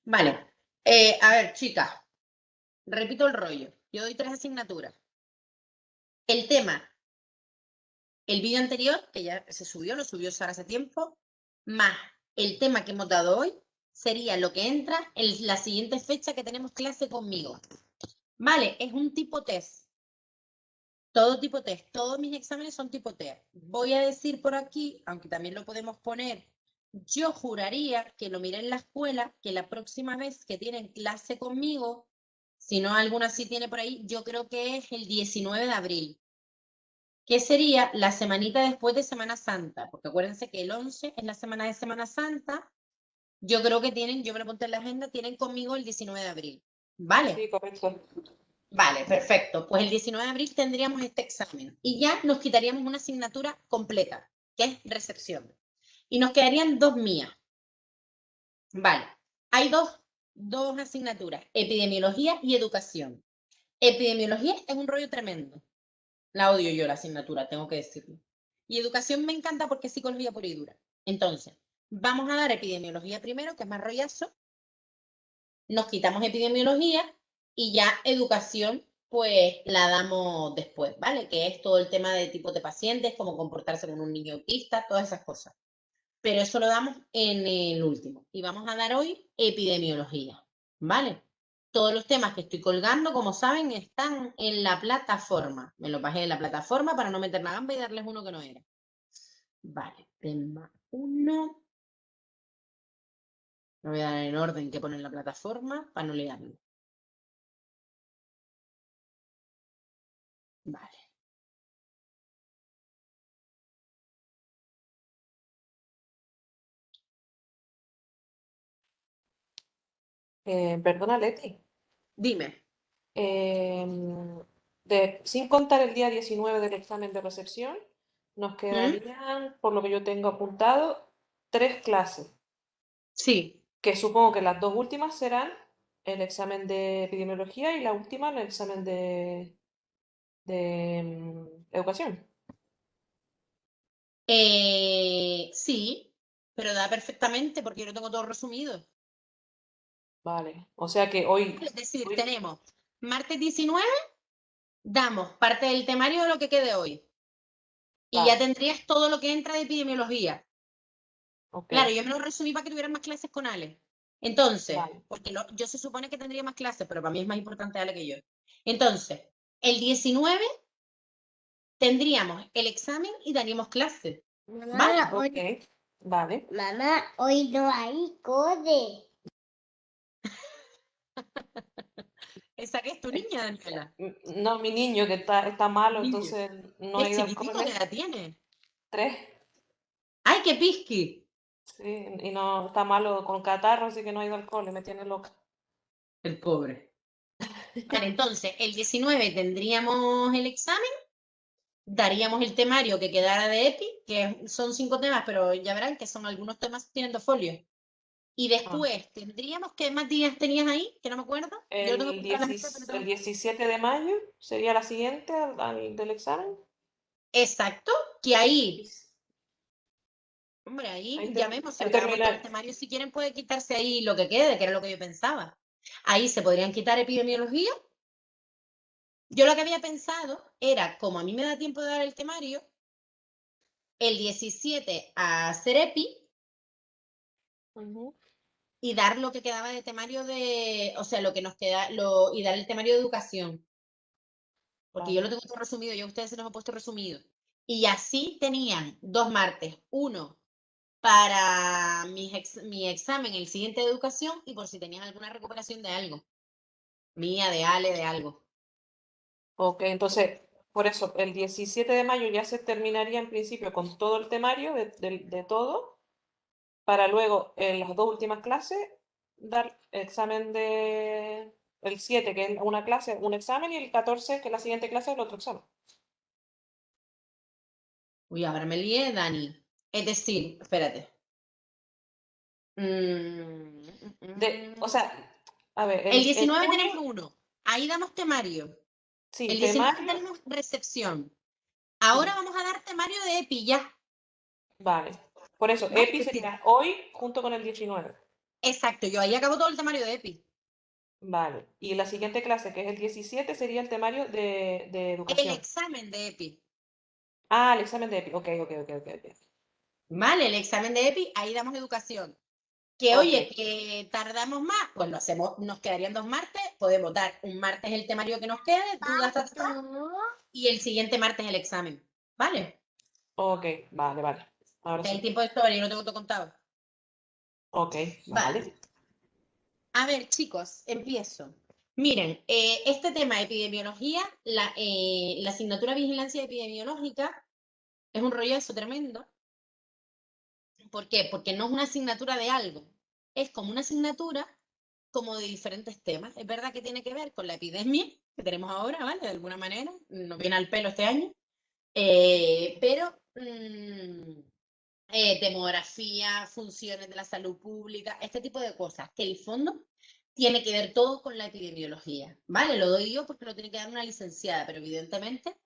Vale. A ver, chicas, repito el rollo. Yo doy 3 asignaturas. El tema, el vídeo anterior, que ya se subió, lo subió Sara hace tiempo, más el tema que hemos dado hoy, sería lo que entra en la siguiente fecha que tenemos clase conmigo. Vale, es un tipo test. Todo tipo test. Todos mis exámenes son tipo test. Voy a decir por aquí, aunque también lo podemos poner, yo juraría que lo miré en la escuela, que la próxima vez que tienen clase conmigo, si no alguna sí tiene por ahí, yo creo que es el 19 de abril, que sería la semanita después de Semana Santa, porque acuérdense que el 11 es la semana de Semana Santa. Yo creo que tienen, yo me lo apunté en la agenda, tienen conmigo el 19 de abril. ¿Vale? Sí, correcto. Vale, perfecto. Pues el 19 de abril tendríamos este examen y ya nos quitaríamos una asignatura completa, que es recepción. Y nos quedarían 2 mías. Vale, hay dos asignaturas, epidemiología y educación. Epidemiología es un rollo tremendo. La odio yo la asignatura, tengo que decirlo. Y educación me encanta porque es psicología pura y dura. Entonces, vamos a dar epidemiología primero, que es más rollazo. Nos quitamos epidemiología y ya educación, pues la damos después, ¿vale? Que es todo el tema de tipos de pacientes, cómo comportarse con un niño autista, todas esas cosas. Pero eso lo damos en el último. Y vamos a dar hoy epidemiología, ¿vale? Todos los temas que estoy colgando, como saben, están en la plataforma. Me los bajé de la plataforma para no meter la gamba y darles uno que no era. Vale, tema 1. Lo voy a dar en orden que pone en la plataforma para no liarlo. Vale. Perdona, Leti. Dime. Sin contar el día 19 del examen de recepción, nos ¿Mm? quedarían, por lo que yo tengo apuntado, 3 clases, Sí. que supongo que las 2 últimas serán el examen de epidemiología y la última el examen de educación. Sí, pero da perfectamente porque yo lo tengo todo resumido. Vale, o sea que hoy, Es decir, hoy tenemos martes 19, damos parte del temario de lo que quede hoy. Y ya vale, tendrías todo lo que entra de epidemiología. ok, Claro, yo me lo resumí para que tuvieran más clases con Ale. Entonces, vale. porque yo se supone que tendría más clases, pero para mí es más importante Ale que yo. Entonces, el 19 tendríamos el examen y daríamos clases. ¿Vale? Mamá, Ok, vale. mamá, hoy no hay code. ¿Esa que es tu niña, Daniela? No, mi niño que está malo, Niño. entonces no ¿Qué ha ido al chiquitico que cole. edad tiene? 3, ¡Ay, qué pisqui! sí, y no está malo con catarro, así que no ha ido al cole, me tiene loca. El pobre. Vale, entonces, el 19 tendríamos el examen, daríamos el temario que quedara de EPI, que son 5 temas, pero ya verán que son algunos temas tienen 2 folios. Y Ah, después tendríamos, ¿qué más días tenías ahí? Que no me acuerdo. Yo lo tengo que apuntar en la agenda, pero El tengo... 17 de mayo sería la siguiente del examen. Exacto, que ahí, Y hombre, ahí, ahí ya vemos, si ahí acabamos todo terminar. el temario, si quieren puede quitarse ahí lo que quede, que era lo que yo pensaba. Ahí se podrían quitar epidemiología. Yo lo que había pensado era, como a mí me da tiempo de dar el temario, el 17 a hacer EPI Ujú, y dar lo que quedaba de temario de, o sea, lo que nos queda, y dar el temario de educación, porque yo lo vale. tengo todo resumido, yo a ustedes se los he puesto resumido. Y así tenían 2 martes, uno para mi examen, el siguiente de educación, y por si tenían alguna recuperación de algo, mía, de Ale, de algo. Ok, entonces, por eso, el 17 de mayo ya se terminaría en principio con todo el temario de todo, para luego en las 2 últimas clases dar examen el 7 que es una clase, un examen, y el 14 que es la siguiente clase, el otro examen. Uy, ahora me lié, Dani. Es decir, espérate. Mm, O sea, a ver, El el 19 tuyo, tenemos uno. Ahí damos temario. sí, El 19 temario, tenemos recepción. Ahora sí, vamos a dar temario de EPI ya. vale. Por eso, ¿Vale? EPI Es decir, sería hoy junto con el 19. Exacto, yo ahí acabo todo el temario de EPI. Vale. Y la siguiente clase, que es el 17, sería el temario de El educación. examen de EPI. Ah, el examen de EPI. Ok, ok, ok, ok, ok. Vale, el examen de EPI, ahí damos educación. Que Ok. oye, que tardamos más, pues lo hacemos, nos quedarían 2 martes, podemos dar un martes el temario que nos quede, dudas, y el siguiente martes el examen. ¿Vale? Ok, vale, vale. Ahora Que hay sí. tiempo de historia, yo no tengo todo contado. Ok, Vale. vale. A ver, chicos, empiezo. Miren, este tema de epidemiología, la asignatura Vigilancia Epidemiológica es un rollazo tremendo. ¿Por qué? Porque no es una asignatura de algo, es como una asignatura como de diferentes temas. Es verdad que tiene que ver con la epidemia que tenemos ahora, ¿vale? De alguna manera, nos viene al pelo este año, pero demografía, funciones de la salud pública, este tipo de cosas, que el fondo tiene que ver todo con la epidemiología, ¿vale? Lo doy yo porque lo tiene que dar una licenciada, pero evidentemente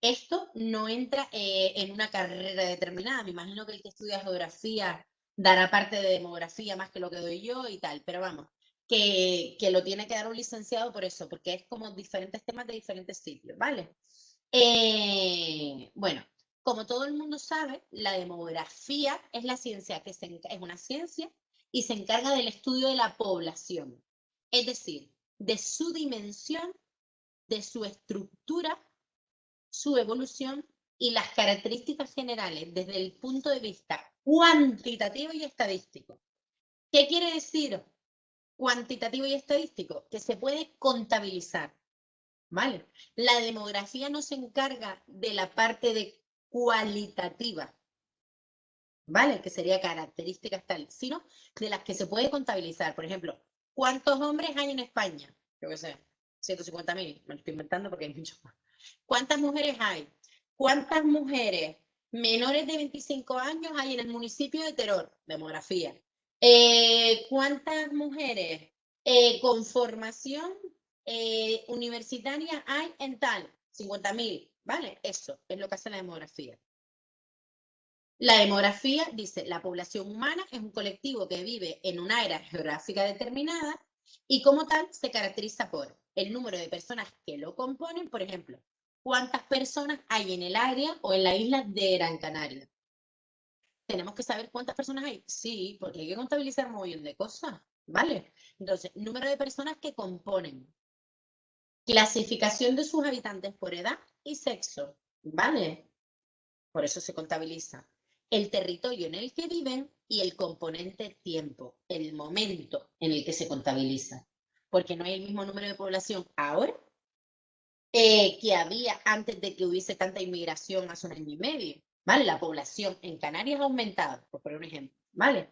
esto no entra en una carrera determinada. Me imagino que el que estudia geografía dará parte de demografía más que lo que doy yo y tal, pero vamos, que lo tiene que dar un licenciado por eso, porque es como diferentes temas de diferentes sitios, ¿vale? Bueno, como todo el mundo sabe, la demografía es la ciencia que es una ciencia y se encarga del estudio de la población, es decir, de su dimensión, de su estructura, su evolución y las características generales desde el punto de vista cuantitativo y estadístico. ¿Qué quiere decir cuantitativo y estadístico? Que se puede contabilizar, ¿vale? La demografía no se encarga de la parte de cualitativa, ¿vale? Que sería características tal, sino de las que se puede contabilizar. Por ejemplo, ¿cuántos hombres hay en España? Yo qué sé, 150.000, me lo estoy inventando porque hay muchos más. ¿Cuántas mujeres hay? ¿Cuántas mujeres menores de 25 años hay en el municipio de Teror? Demografía. ¿Cuántas mujeres con formación universitaria hay en tal? 50.000, ¿vale? Eso es lo que hace la demografía. La demografía dice, la población humana es un colectivo que vive en una área geográfica determinada y como tal se caracteriza por el número de personas que lo componen, por ejemplo, cuántas personas hay en el área o en la isla de Gran Canaria. ¿Tenemos que saber cuántas personas hay? Sí, porque hay que contabilizar un montón de cosas, ¿vale? Entonces, número de personas que componen. Clasificación de sus habitantes por edad y sexo, ¿vale? Por eso se contabiliza el territorio en el que viven y el componente tiempo, el momento en el que se contabiliza. Porque no hay el mismo número de población ahora que había antes de que hubiese tanta inmigración hace un año y medio. ¿Vale? La población en Canarias ha aumentado, por poner un ejemplo. ¿Vale?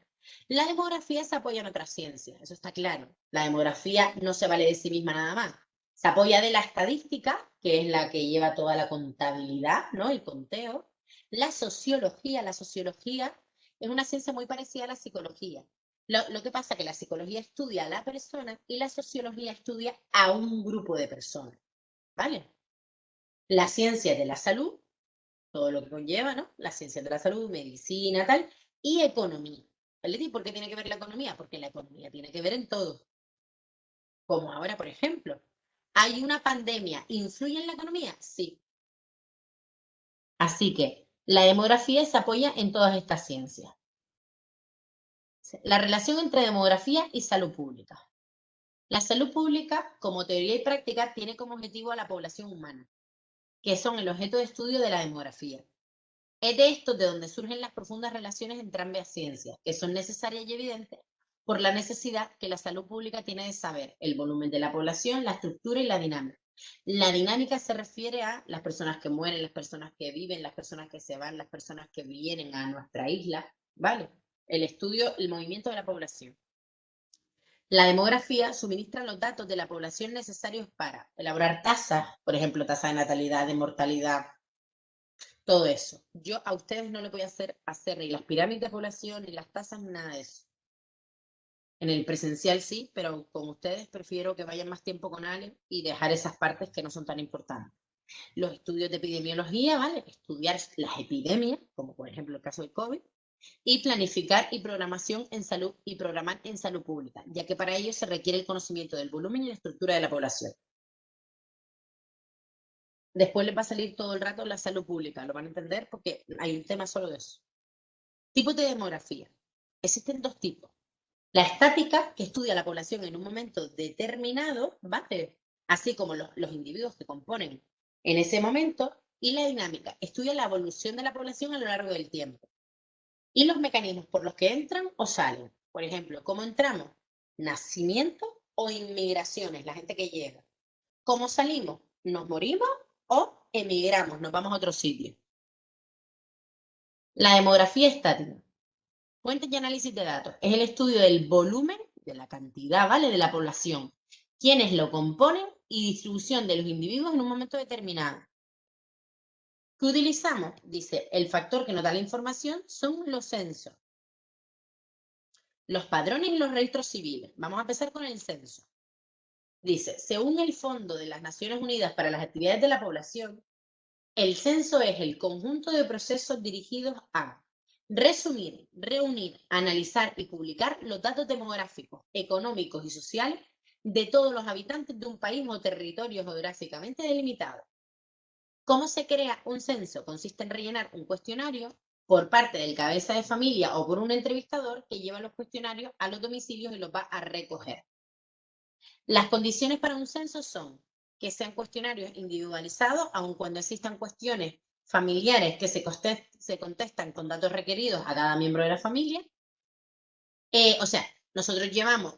La demografía se apoya en otras ciencias, eso está claro. La demografía no se vale de sí misma nada más. Se apoya de la estadística, que es la que lleva toda la contabilidad, ¿no? El conteo. La sociología es una ciencia muy parecida a la psicología. Lo que pasa es que la psicología estudia a la persona y la sociología estudia a un grupo de personas, ¿vale? La ciencia de la salud, todo lo que conlleva, ¿no? La ciencia de la salud, medicina, tal, y economía. ¿Vale? ¿Y por qué tiene que ver la economía? Porque la economía tiene que ver en todo. Como ahora, por ejemplo, ¿hay una pandemia? ¿Influye en la economía? Sí. Así que la demografía se apoya en todas estas ciencias. La relación entre demografía y salud pública. La salud pública, como teoría y práctica, tiene como objetivo a la población humana, que son el objeto de estudio de la demografía. Es de esto de donde surgen las profundas relaciones entre ambas ciencias, que son necesarias y evidentes por la necesidad que la salud pública tiene de saber el volumen de la población, la estructura y la dinámica. La dinámica se refiere a las personas que mueren, las personas que viven, las personas que se van, las personas que vienen a nuestra isla, ¿vale? El estudio, el movimiento de la población. La demografía suministra los datos de la población necesarios para elaborar tasas, por ejemplo, tasa de natalidad, de mortalidad, todo eso. Yo a ustedes no les voy a hacer ni las pirámides de población, ni las tasas, ni nada de eso. En el presencial sí, pero con ustedes prefiero que vayan más tiempo con Ale y dejar esas partes que no son tan importantes. Los estudios de epidemiología, ¿vale? Estudiar las epidemias, como por ejemplo el caso del COVID, y planificar y programación en salud y programar en salud pública, ya que para ello se requiere el conocimiento del volumen y la estructura de la población. Después les va a salir todo el rato la salud pública, lo van a entender porque hay un tema solo de eso. Tipos de demografía. Existen dos tipos. La estática, que estudia la población en un momento determinado, ¿vale? Así como los individuos que componen en ese momento, y la dinámica, estudia la evolución de la población a lo largo del tiempo. Y los mecanismos por los que entran o salen. Por ejemplo, ¿cómo entramos? Nacimiento o inmigraciones, la gente que llega. ¿Cómo salimos? ¿Nos morimos o emigramos? Nos vamos a otro sitio. La demografía estática. Fuentes y análisis de datos. Es el estudio del volumen, de la cantidad, ¿vale? De la población. Quiénes lo componen y distribución de los individuos en un momento determinado. ¿Qué utilizamos? Dice, el factor que nos da la información son los censos. Los padrones y los registros civiles. Vamos a empezar con el censo. Dice, según el Fondo de las Naciones Unidas para las Actividades de la Población, el censo es el conjunto de procesos dirigidos a resumir, reunir, analizar y publicar los datos demográficos, económicos y sociales de todos los habitantes de un país o territorio geográficamente delimitado. ¿Cómo se crea un censo? Consiste en rellenar un cuestionario por parte del cabeza de familia o por un entrevistador que lleva los cuestionarios a los domicilios y los va a recoger. Las condiciones para un censo son que sean cuestionarios individualizados, aun cuando existan cuestiones familiares que se contestan con datos requeridos a cada miembro de la familia. O sea, nosotros llevamos,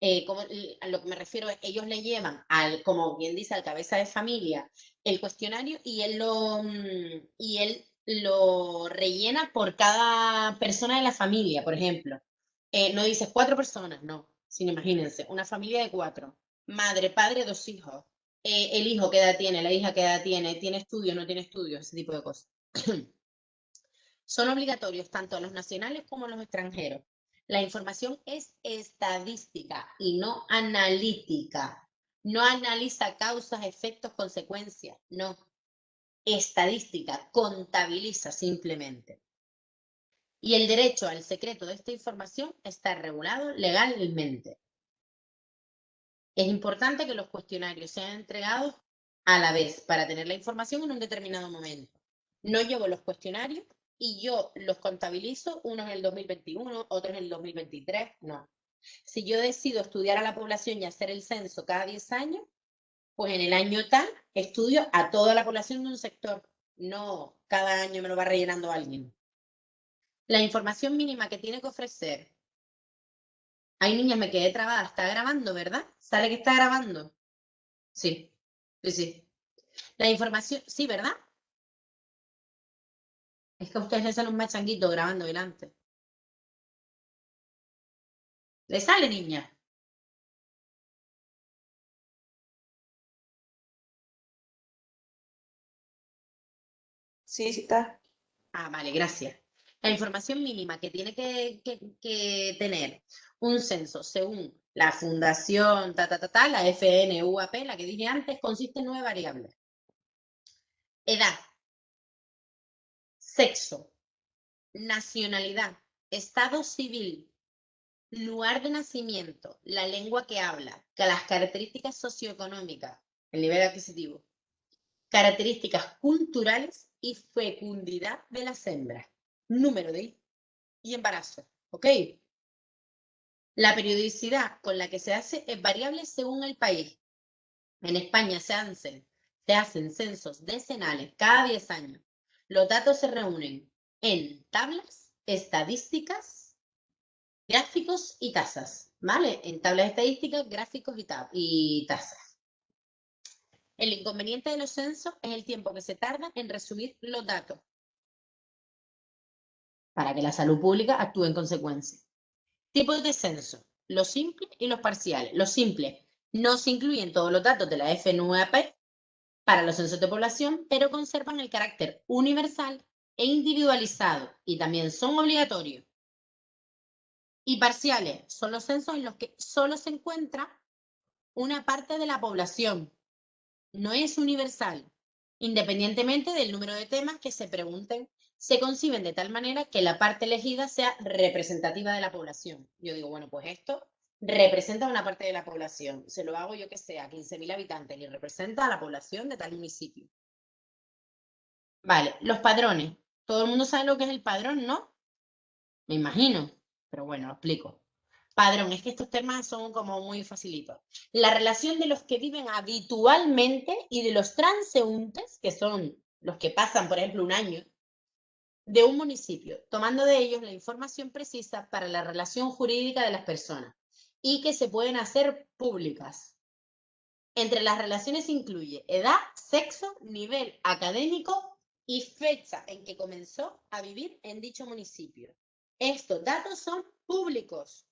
a lo que me refiero es, ellos le llevan al, como bien dice, al cabeza de familia el cuestionario y él lo rellena por cada persona de la familia, por ejemplo. No dices 4 personas, no, sino imagínense, una familia de 4, madre, padre, 2 hijos. El hijo qué edad tiene, la hija qué edad tiene estudios, no tiene estudios, ese tipo de cosas. Son obligatorios tanto los nacionales como los extranjeros. La información es estadística y no analítica. No analiza causas, efectos, consecuencias. No. Estadística, contabiliza simplemente. Y el derecho al secreto de esta información está regulado legalmente. Es importante que los cuestionarios sean entregados a la vez para tener la información en un determinado momento. No llevo los cuestionarios y yo los contabilizo, unos en el 2021, otros en el 2023, no. Si yo decido estudiar a la población y hacer el censo cada 10 años, pues en el año tal estudio a toda la población de un sector. No, cada año me lo va rellenando alguien. La información mínima que tiene que ofrecer. Ay, niña, me quedé trabada. Está grabando, ¿verdad? ¿Sale que está grabando? Sí, sí, sí. La información, sí, ¿verdad? Es que a ustedes les sale un machanguito grabando delante. ¿Le sale, niña? Sí, sí está. Ah, vale, gracias. La información mínima que tiene que tener un censo según la fundación, la FNUAP, la que dije antes, consiste en 9 variables. Edad, sexo, nacionalidad, estado civil, lugar de nacimiento, la lengua que habla, las características socioeconómicas, el nivel adquisitivo, características culturales y fecundidad de las hembras, número de hijos y embarazo, ¿ok? La periodicidad con la que se hace es variable según el país. En España se hacen censos decenales cada 10 años. Los datos se reúnen en tablas, estadísticas, gráficos y tasas, ¿vale? En tablas estadísticas, gráficos y tasas. El inconveniente de los censos es el tiempo que se tarda en resumir los datos para que la salud pública actúe en consecuencia. Tipos de censo, los simples y los parciales. Los simples no se incluyen todos los datos de la FNUAP para los censos de población, pero conservan el carácter universal e individualizado y también son obligatorios. Y parciales son los censos en los que solo se encuentra una parte de la población. No es universal, independientemente del número de temas que se pregunten se conciben de tal manera que la parte elegida sea representativa de la población. Yo digo, bueno, pues esto representa una parte de la población. Se lo hago yo que sea, 15.000 habitantes y representa a la población de tal municipio. Vale, los padrones. Todo el mundo sabe lo que es el padrón, ¿no? Me imagino, pero bueno, lo explico. Padrón, es que estos temas son como muy facilitos. La relación de los que viven habitualmente y de los transeúntes, que son los que pasan, por ejemplo, un año, de un municipio, tomando de ellos la información precisa para la relación jurídica de las personas y que se pueden hacer públicas. Entre las relaciones incluye edad, sexo, nivel académico y fecha en que comenzó a vivir en dicho municipio. Estos datos son públicos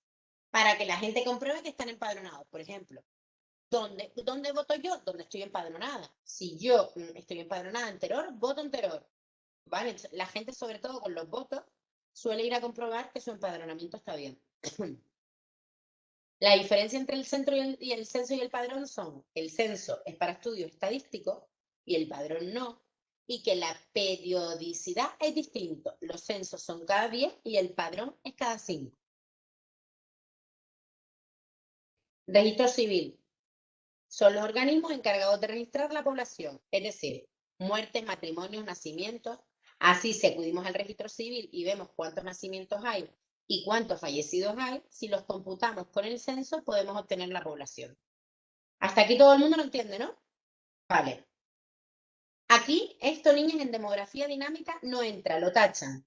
para que la gente compruebe que están empadronados. Por ejemplo, ¿dónde voto yo? ¿Dónde estoy empadronada? Si yo estoy empadronada en Teror, voto en Teror. ¿Vale? Entonces, la gente, sobre todo con los votos, suele ir a comprobar que su empadronamiento está bien. La diferencia entre el censo y el padrón son: el censo es para estudios estadísticos y el padrón no, y que la periodicidad es distinto. Los censos son cada 10 y el padrón es cada 5. Registro civil. Son los organismos encargados de registrar la población, es decir, muertes, matrimonios, nacimientos. Así, si acudimos al registro civil y vemos cuántos nacimientos hay y cuántos fallecidos hay, si los computamos con el censo, podemos obtener la población. Hasta aquí todo el mundo lo entiende, ¿no? Vale. Aquí, esto, niñas, en demografía dinámica no entra, lo tachan.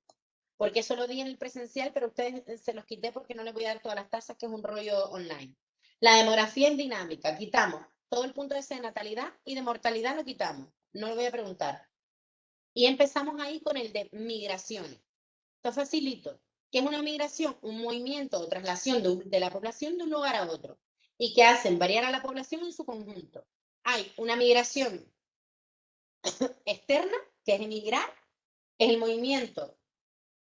Porque eso lo di en el presencial, pero ustedes se los quité porque no les voy a dar todas las tasas, que es un rollo online. La demografía en dinámica, quitamos todo el punto ese de natalidad y de mortalidad lo quitamos. No lo voy a preguntar. Y empezamos ahí con el de migraciones. Esto facilito. ¿Qué es una migración? Un movimiento o traslación de la población de un lugar a otro y que hacen variar a la población en su conjunto. Hay una migración externa, que es emigrar, es el movimiento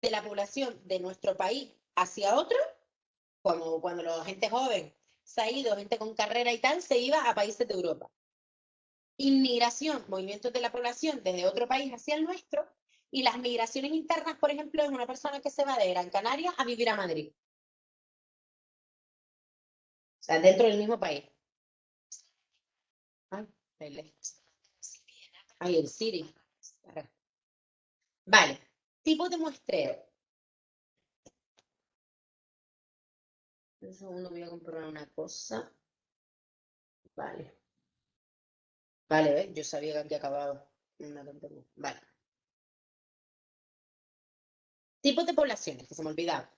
de la población de nuestro país hacia otro, como cuando la gente joven se ha ido, gente con carrera y tal, se iba a países de Europa. Inmigración, movimientos de la población desde otro país hacia el nuestro, y las migraciones internas, por ejemplo, es una persona que se va de Gran Canaria a vivir a Madrid. O sea, dentro del mismo país. Ay, el Siri. Vale, tipo de muestreo. Un segundo, voy a comprobar una cosa. Vale. Vale, ¿ves? Yo sabía que había acabado. Una tontería. Vale. Tipos de poblaciones, que se me olvidaba.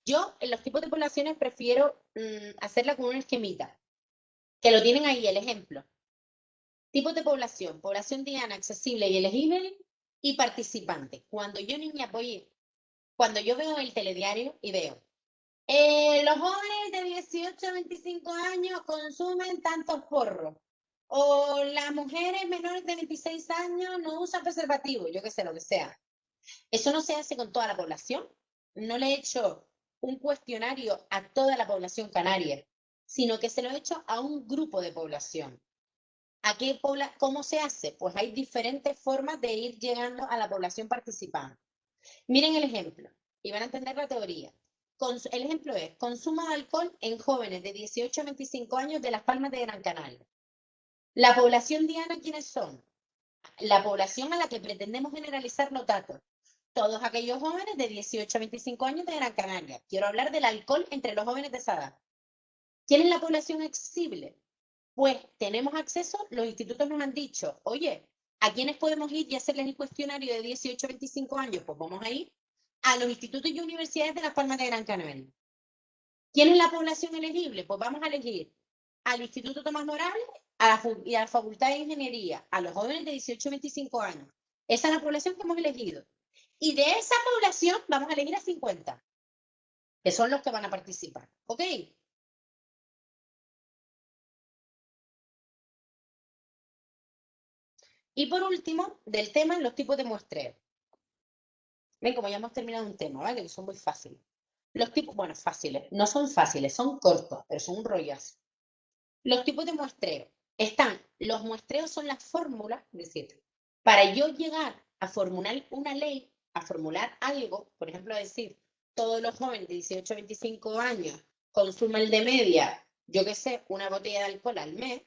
Yo, en los tipos de poblaciones, prefiero hacerla con un esquemita, que lo tienen ahí, el ejemplo. Tipos de población: población diana, accesible y elegible, y participante. Cuando yo, niña, cuando yo veo el telediario y veo, los jóvenes de 18 a 25 años consumen tantos porros, o las mujeres menores de 26 años no usan preservativo, yo qué sé, lo que sea. Eso no se hace con toda la población. No le he hecho un cuestionario a toda la población canaria, sino que se lo he hecho a un grupo de población. ¿Cómo se hace? Pues hay diferentes formas de ir llegando a la población participante. Miren el ejemplo y van a entender la teoría. El ejemplo es: consumo de alcohol en jóvenes de 18 a 25 años de Las Palmas de Gran Canaria. La población diana, ¿quiénes son? La población a la que pretendemos generalizar los datos. Todos aquellos jóvenes de 18 a 25 años de Gran Canaria. Quiero hablar del alcohol entre los jóvenes de esa edad. ¿Quién es la población accesible? Pues tenemos acceso, los institutos nos han dicho, oye, ¿a quiénes podemos ir y hacerles el cuestionario de 18 a 25 años? Pues vamos a ir a los institutos y universidades de Las Palmas de Gran Canaria. ¿Quién es la población elegible? Pues vamos a elegir al Instituto Tomás Morales y a la Facultad de Ingeniería, a los jóvenes de 18 a 25 años. Esa es la población que hemos elegido. Y de esa población vamos a elegir a 50, que son los que van a participar. ¿Ok? Y por último, del tema, los tipos de muestreo. Ven, como ya hemos terminado un tema, ¿vale? Que son muy fáciles. Los tipos, bueno, fáciles, no son fáciles, son cortos, pero son un rollazo. Los tipos de muestreo. Los muestreos son las fórmulas, es decir, para yo llegar a formular una ley, a formular algo, por ejemplo, a decir, todos los jóvenes de 18 a 25 años consumen de media, yo qué sé, una botella de alcohol al mes,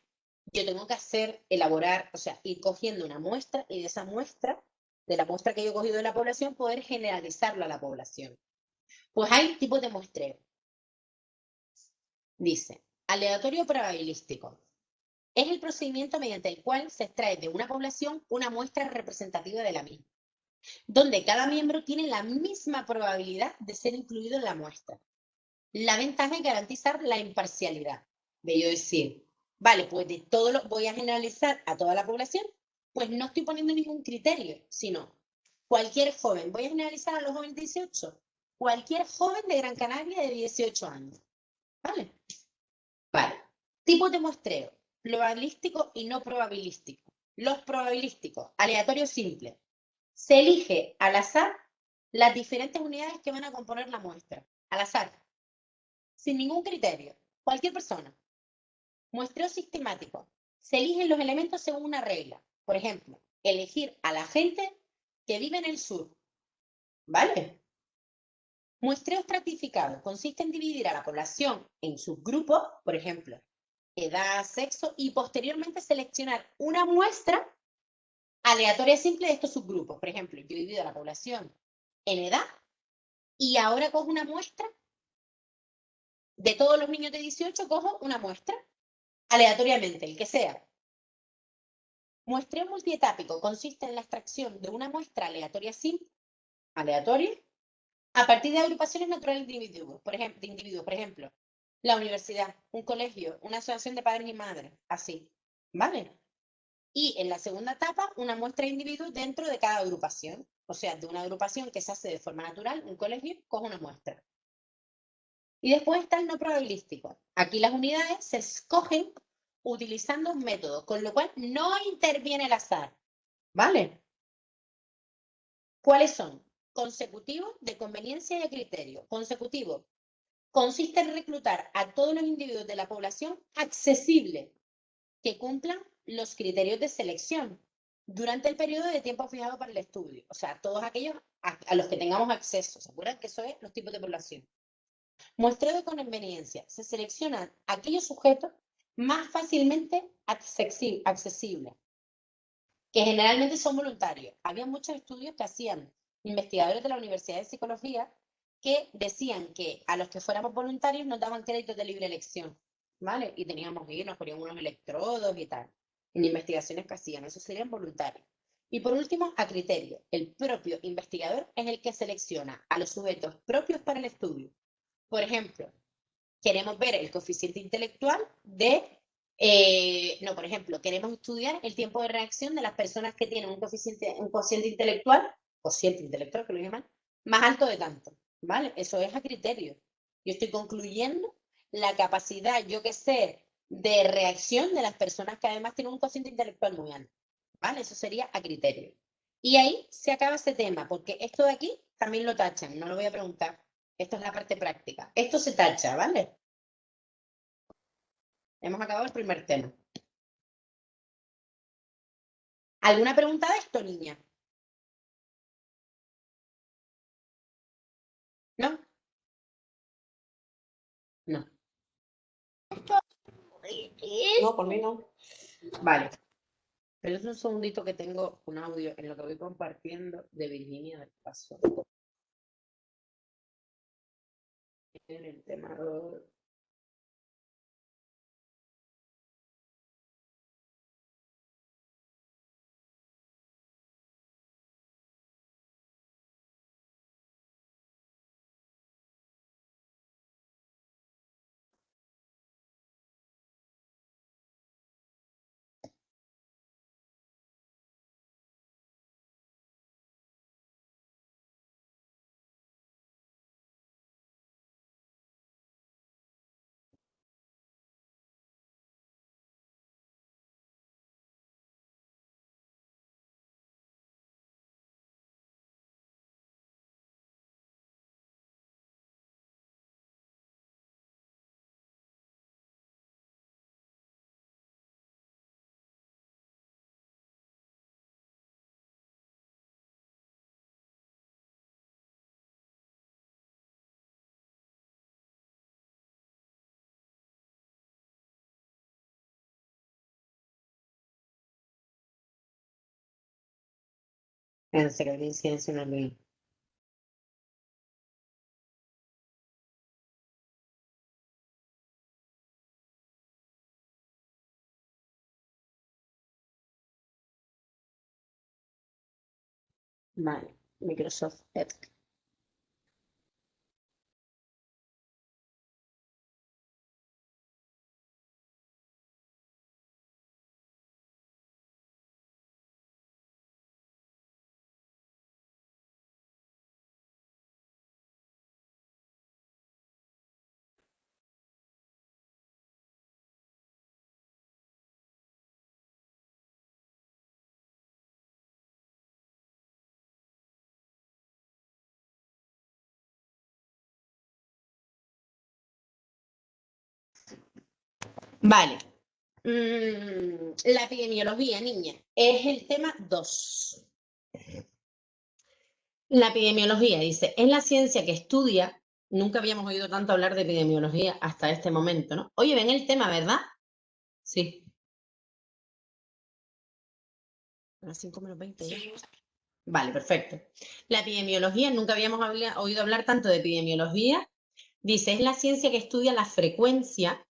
yo tengo que elaborar, o sea, ir cogiendo una muestra y de esa muestra, de la muestra que yo he cogido de la población, poder generalizarlo a la población. Pues hay tipos de muestreo. Dice, aleatorio probabilístico. Es el procedimiento mediante el cual se extrae de una población una muestra representativa de la misma, donde cada miembro tiene la misma probabilidad de ser incluido en la muestra. La ventaja es garantizar la imparcialidad. De yo decir, vale, pues de todo lo voy a generalizar a toda la población, pues no estoy poniendo ningún criterio, sino cualquier joven. Voy a generalizar a los jóvenes de 18. Cualquier joven de Gran Canaria de 18 años. ¿Vale? Vale. Tipos de muestreo. Probabilístico y no probabilístico. Los probabilísticos, aleatorio simple. Se elige al azar las diferentes unidades que van a componer la muestra. Al azar. Sin ningún criterio. Cualquier persona. Muestreo sistemático. Se eligen los elementos según una regla. Por ejemplo, elegir a la gente que vive en el sur. ¿Vale? Muestreo estratificado. Consiste en dividir a la población en subgrupos, por ejemplo, edad, sexo, y posteriormente seleccionar una muestra aleatoria simple de estos subgrupos. Por ejemplo, yo divido a la población en edad y ahora cojo una muestra de todos los niños de 18, cojo una muestra aleatoriamente, el que sea. Muestreo multietápico consiste en la extracción de una muestra aleatoria simple, aleatoria, a partir de agrupaciones naturales de individuos, por ejemplo, la universidad, un colegio, una asociación de padres y madres, así, ¿vale? Y en la segunda etapa, una muestra de individuos dentro de cada agrupación. O sea, de una agrupación que se hace de forma natural, un colegio, coge una muestra. Y después está el no probabilístico. Aquí las unidades se escogen utilizando un método, con lo cual no interviene el azar. ¿Vale? ¿Cuáles son? Consecutivo, de conveniencia y de criterio. Consecutivo consiste en reclutar a todos los individuos de la población accesible que cumplan los criterios de selección durante el periodo de tiempo fijado para el estudio. O sea, todos aquellos a los que tengamos acceso. ¿Se acuerdan que eso es los tipos de población? Muestreo de conveniencia. Se seleccionan aquellos sujetos más fácilmente accesibles, que generalmente son voluntarios. Había muchos estudios que hacían investigadores de la Universidad de Psicología que decían que a los que fuéramos voluntarios nos daban créditos de libre elección, ¿vale? Y teníamos que ir, nos ponían unos electrodos y tal, en investigaciones que hacían, esos serían voluntarios. Y por último, a criterio. El propio investigador es el que selecciona a los sujetos propios para el estudio. Por ejemplo, queremos ver el coeficiente intelectual por ejemplo, queremos estudiar el tiempo de reacción de las personas que tienen un cociente intelectual, que lo llaman, más alto de tanto, ¿vale? Eso es a criterio. Yo estoy concluyendo la capacidad, yo que sé, de reacción de las personas que además tienen un cociente intelectual muy alto, ¿vale? Eso sería a criterio. Y ahí se acaba ese tema, porque esto de aquí también lo tachan, no lo voy a preguntar. Esto es la parte práctica. Esto se tacha, ¿vale? Hemos acabado el primer tema. ¿Alguna pregunta de esto, niña? ¿No? No. No, por mí no. Vale. Pero es un segundito que tengo un audio en lo que voy compartiendo de Virginia del Paso. En el tema Fíjense que habría incidencia en el río. Vale, Microsoft Edge. Vale. La epidemiología, niña, es el tema 2. La epidemiología, dice, es la ciencia que estudia, nunca habíamos oído tanto hablar de epidemiología hasta este momento, ¿no? Oye, ven el tema, ¿verdad? Sí. A las 5 menos 20 ya. Sí. Vale, perfecto. La epidemiología, nunca habíamos oído hablar tanto de epidemiología. Dice, es la ciencia que estudia la frecuencia,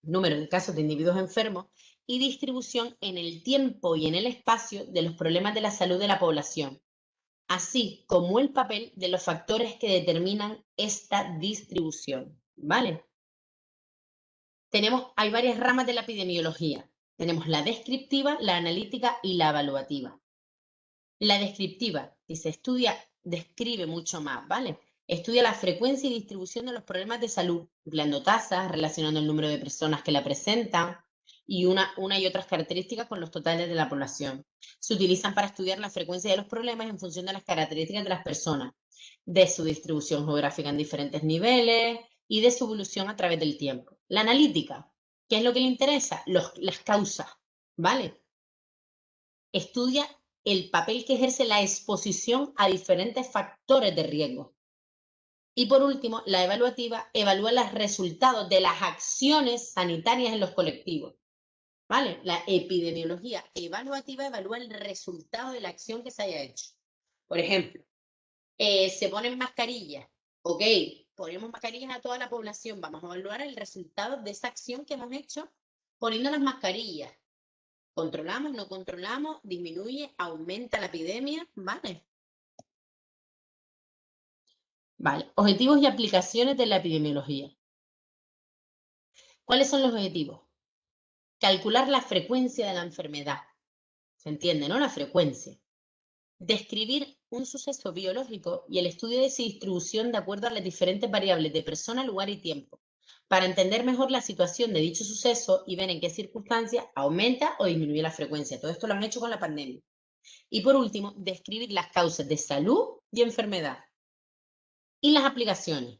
número de casos de individuos enfermos y distribución en el tiempo y en el espacio de los problemas de la salud de la población, así como el papel de los factores que determinan esta distribución. ¿Vale? Hay varias ramas de la epidemiología. Tenemos la descriptiva, la analítica y la evaluativa. La descriptiva, si se estudia, describe mucho más, ¿vale? Estudia la frecuencia y distribución de los problemas de salud, empleando tasas, relacionando el número de personas que la presentan y una y otras características con los totales de la población. Se utilizan para estudiar la frecuencia de los problemas en función de las características de las personas, de su distribución geográfica en diferentes niveles y de su evolución a través del tiempo. La analítica, ¿qué es lo que le interesa? Las causas, ¿vale? Estudia el papel que ejerce la exposición a diferentes factores de riesgo. Y por último, la evaluativa evalúa los resultados de las acciones sanitarias en los colectivos. ¿Vale? La epidemiología evaluativa evalúa el resultado de la acción que se haya hecho. Por ejemplo, se ponen mascarillas. Ok, ponemos mascarillas a toda la población. Vamos a evaluar el resultado de esa acción que hemos hecho poniendo las mascarillas. ¿Controlamos, no controlamos? ¿Disminuye, aumenta la epidemia? Vale. Vale. Objetivos y aplicaciones de la epidemiología. ¿Cuáles son los objetivos? Calcular la frecuencia de la enfermedad. ¿Se entiende, no? La frecuencia. Describir un suceso biológico y el estudio de su distribución de acuerdo a las diferentes variables de persona, lugar y tiempo, para entender mejor la situación de dicho suceso y ver en qué circunstancias aumenta o disminuye la frecuencia. Todo esto lo han hecho con la pandemia. Y por último, describir las causas de salud y enfermedad. Y las aplicaciones.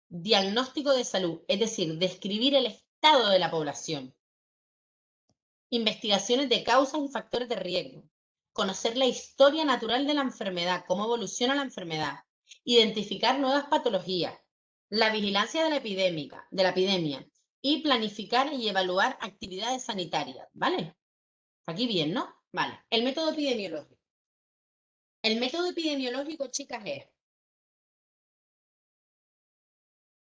Diagnóstico de salud, es decir, describir el estado de la población. Investigaciones de causas y factores de riesgo. Conocer la historia natural de la enfermedad, cómo evoluciona la enfermedad. Identificar nuevas patologías. La vigilancia de la epidemia. Y planificar y evaluar actividades sanitarias. ¿Vale? Aquí bien, ¿no? Vale. El método epidemiológico. El método epidemiológico, chicas, es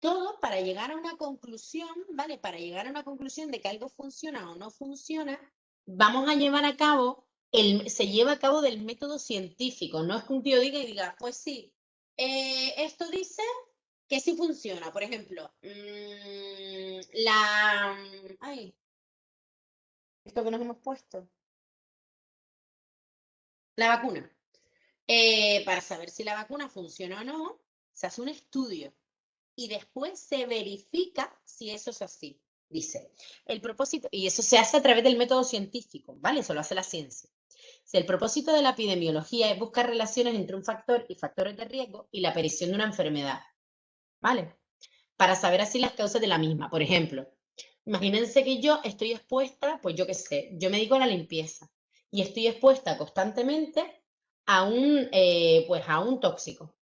todo para llegar a una conclusión, ¿vale? Para llegar a una conclusión de que algo funciona o no funciona, vamos a llevar a cabo, se lleva a cabo del método científico. No es que un tío diga y diga, pues sí, esto dice que sí funciona. Por ejemplo, esto que nos hemos puesto, la vacuna. Para saber si la vacuna funciona o no, se hace un estudio. Y después se verifica si eso es así, dice. El propósito, y eso se hace a través del método científico, ¿vale? Eso lo hace la ciencia. Si el propósito de la epidemiología es buscar relaciones entre un factor y factores de riesgo y la aparición de una enfermedad, ¿vale? Para saber así las causas de la misma. Por ejemplo, imagínense que yo estoy expuesta, pues yo qué sé, yo me dedico a la limpieza y estoy expuesta constantemente pues a un tóxico.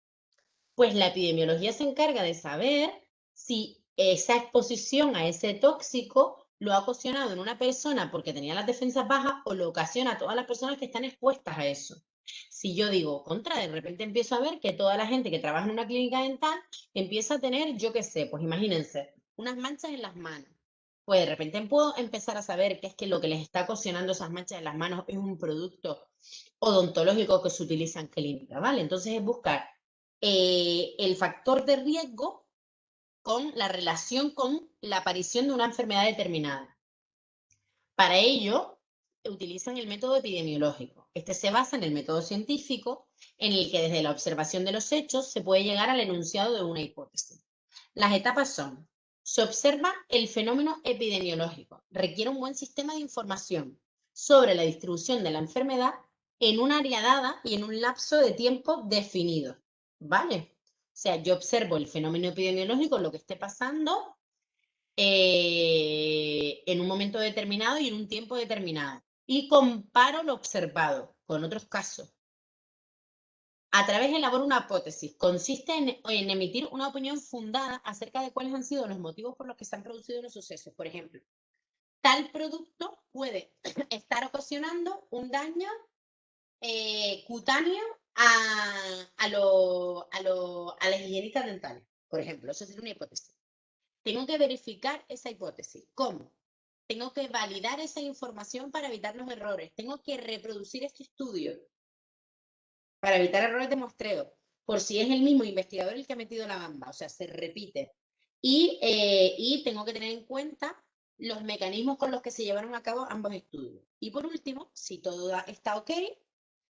Pues la epidemiología se encarga de saber si esa exposición a ese tóxico lo ha ocasionado en una persona porque tenía las defensas bajas o lo ocasiona a todas las personas que están expuestas a eso. Si yo digo contra, de repente empiezo a ver que toda la gente que trabaja en una clínica dental empieza a tener, yo qué sé, pues imagínense, unas manchas en las manos. Pues de repente puedo empezar a saber que es que lo que les está ocasionando esas manchas en las manos es un producto odontológico que se utiliza en clínica, ¿vale? Entonces es buscar el factor de riesgo con la relación con la aparición de una enfermedad determinada. Para ello, utilizan el método epidemiológico. Este se basa en el método científico, en el que desde la observación de los hechos se puede llegar al enunciado de una hipótesis. Las etapas son: se observa el fenómeno epidemiológico, requiere un buen sistema de información sobre la distribución de la enfermedad en un área dada y en un lapso de tiempo definido, ¿vale? O sea, yo observo el fenómeno epidemiológico, lo que esté pasando, en un momento determinado y en un tiempo determinado. Y comparo lo observado con otros casos. A través elaboro una hipótesis. Consiste en emitir una opinión fundada acerca de cuáles han sido los motivos por los que se han producido los sucesos. Por ejemplo, tal producto puede estar ocasionando un daño cutáneo a las higienistas dentales. Por ejemplo, eso es una hipótesis. Tengo que verificar esa hipótesis. ¿Cómo? Tengo que validar esa información para evitar los errores. Tengo que reproducir este estudio para evitar errores de muestreo, por si es el mismo investigador el que ha metido la gamba, o sea, se repite. Y tengo que tener en cuenta los mecanismos con los que se llevaron a cabo ambos estudios. Y por último, si todo está ok,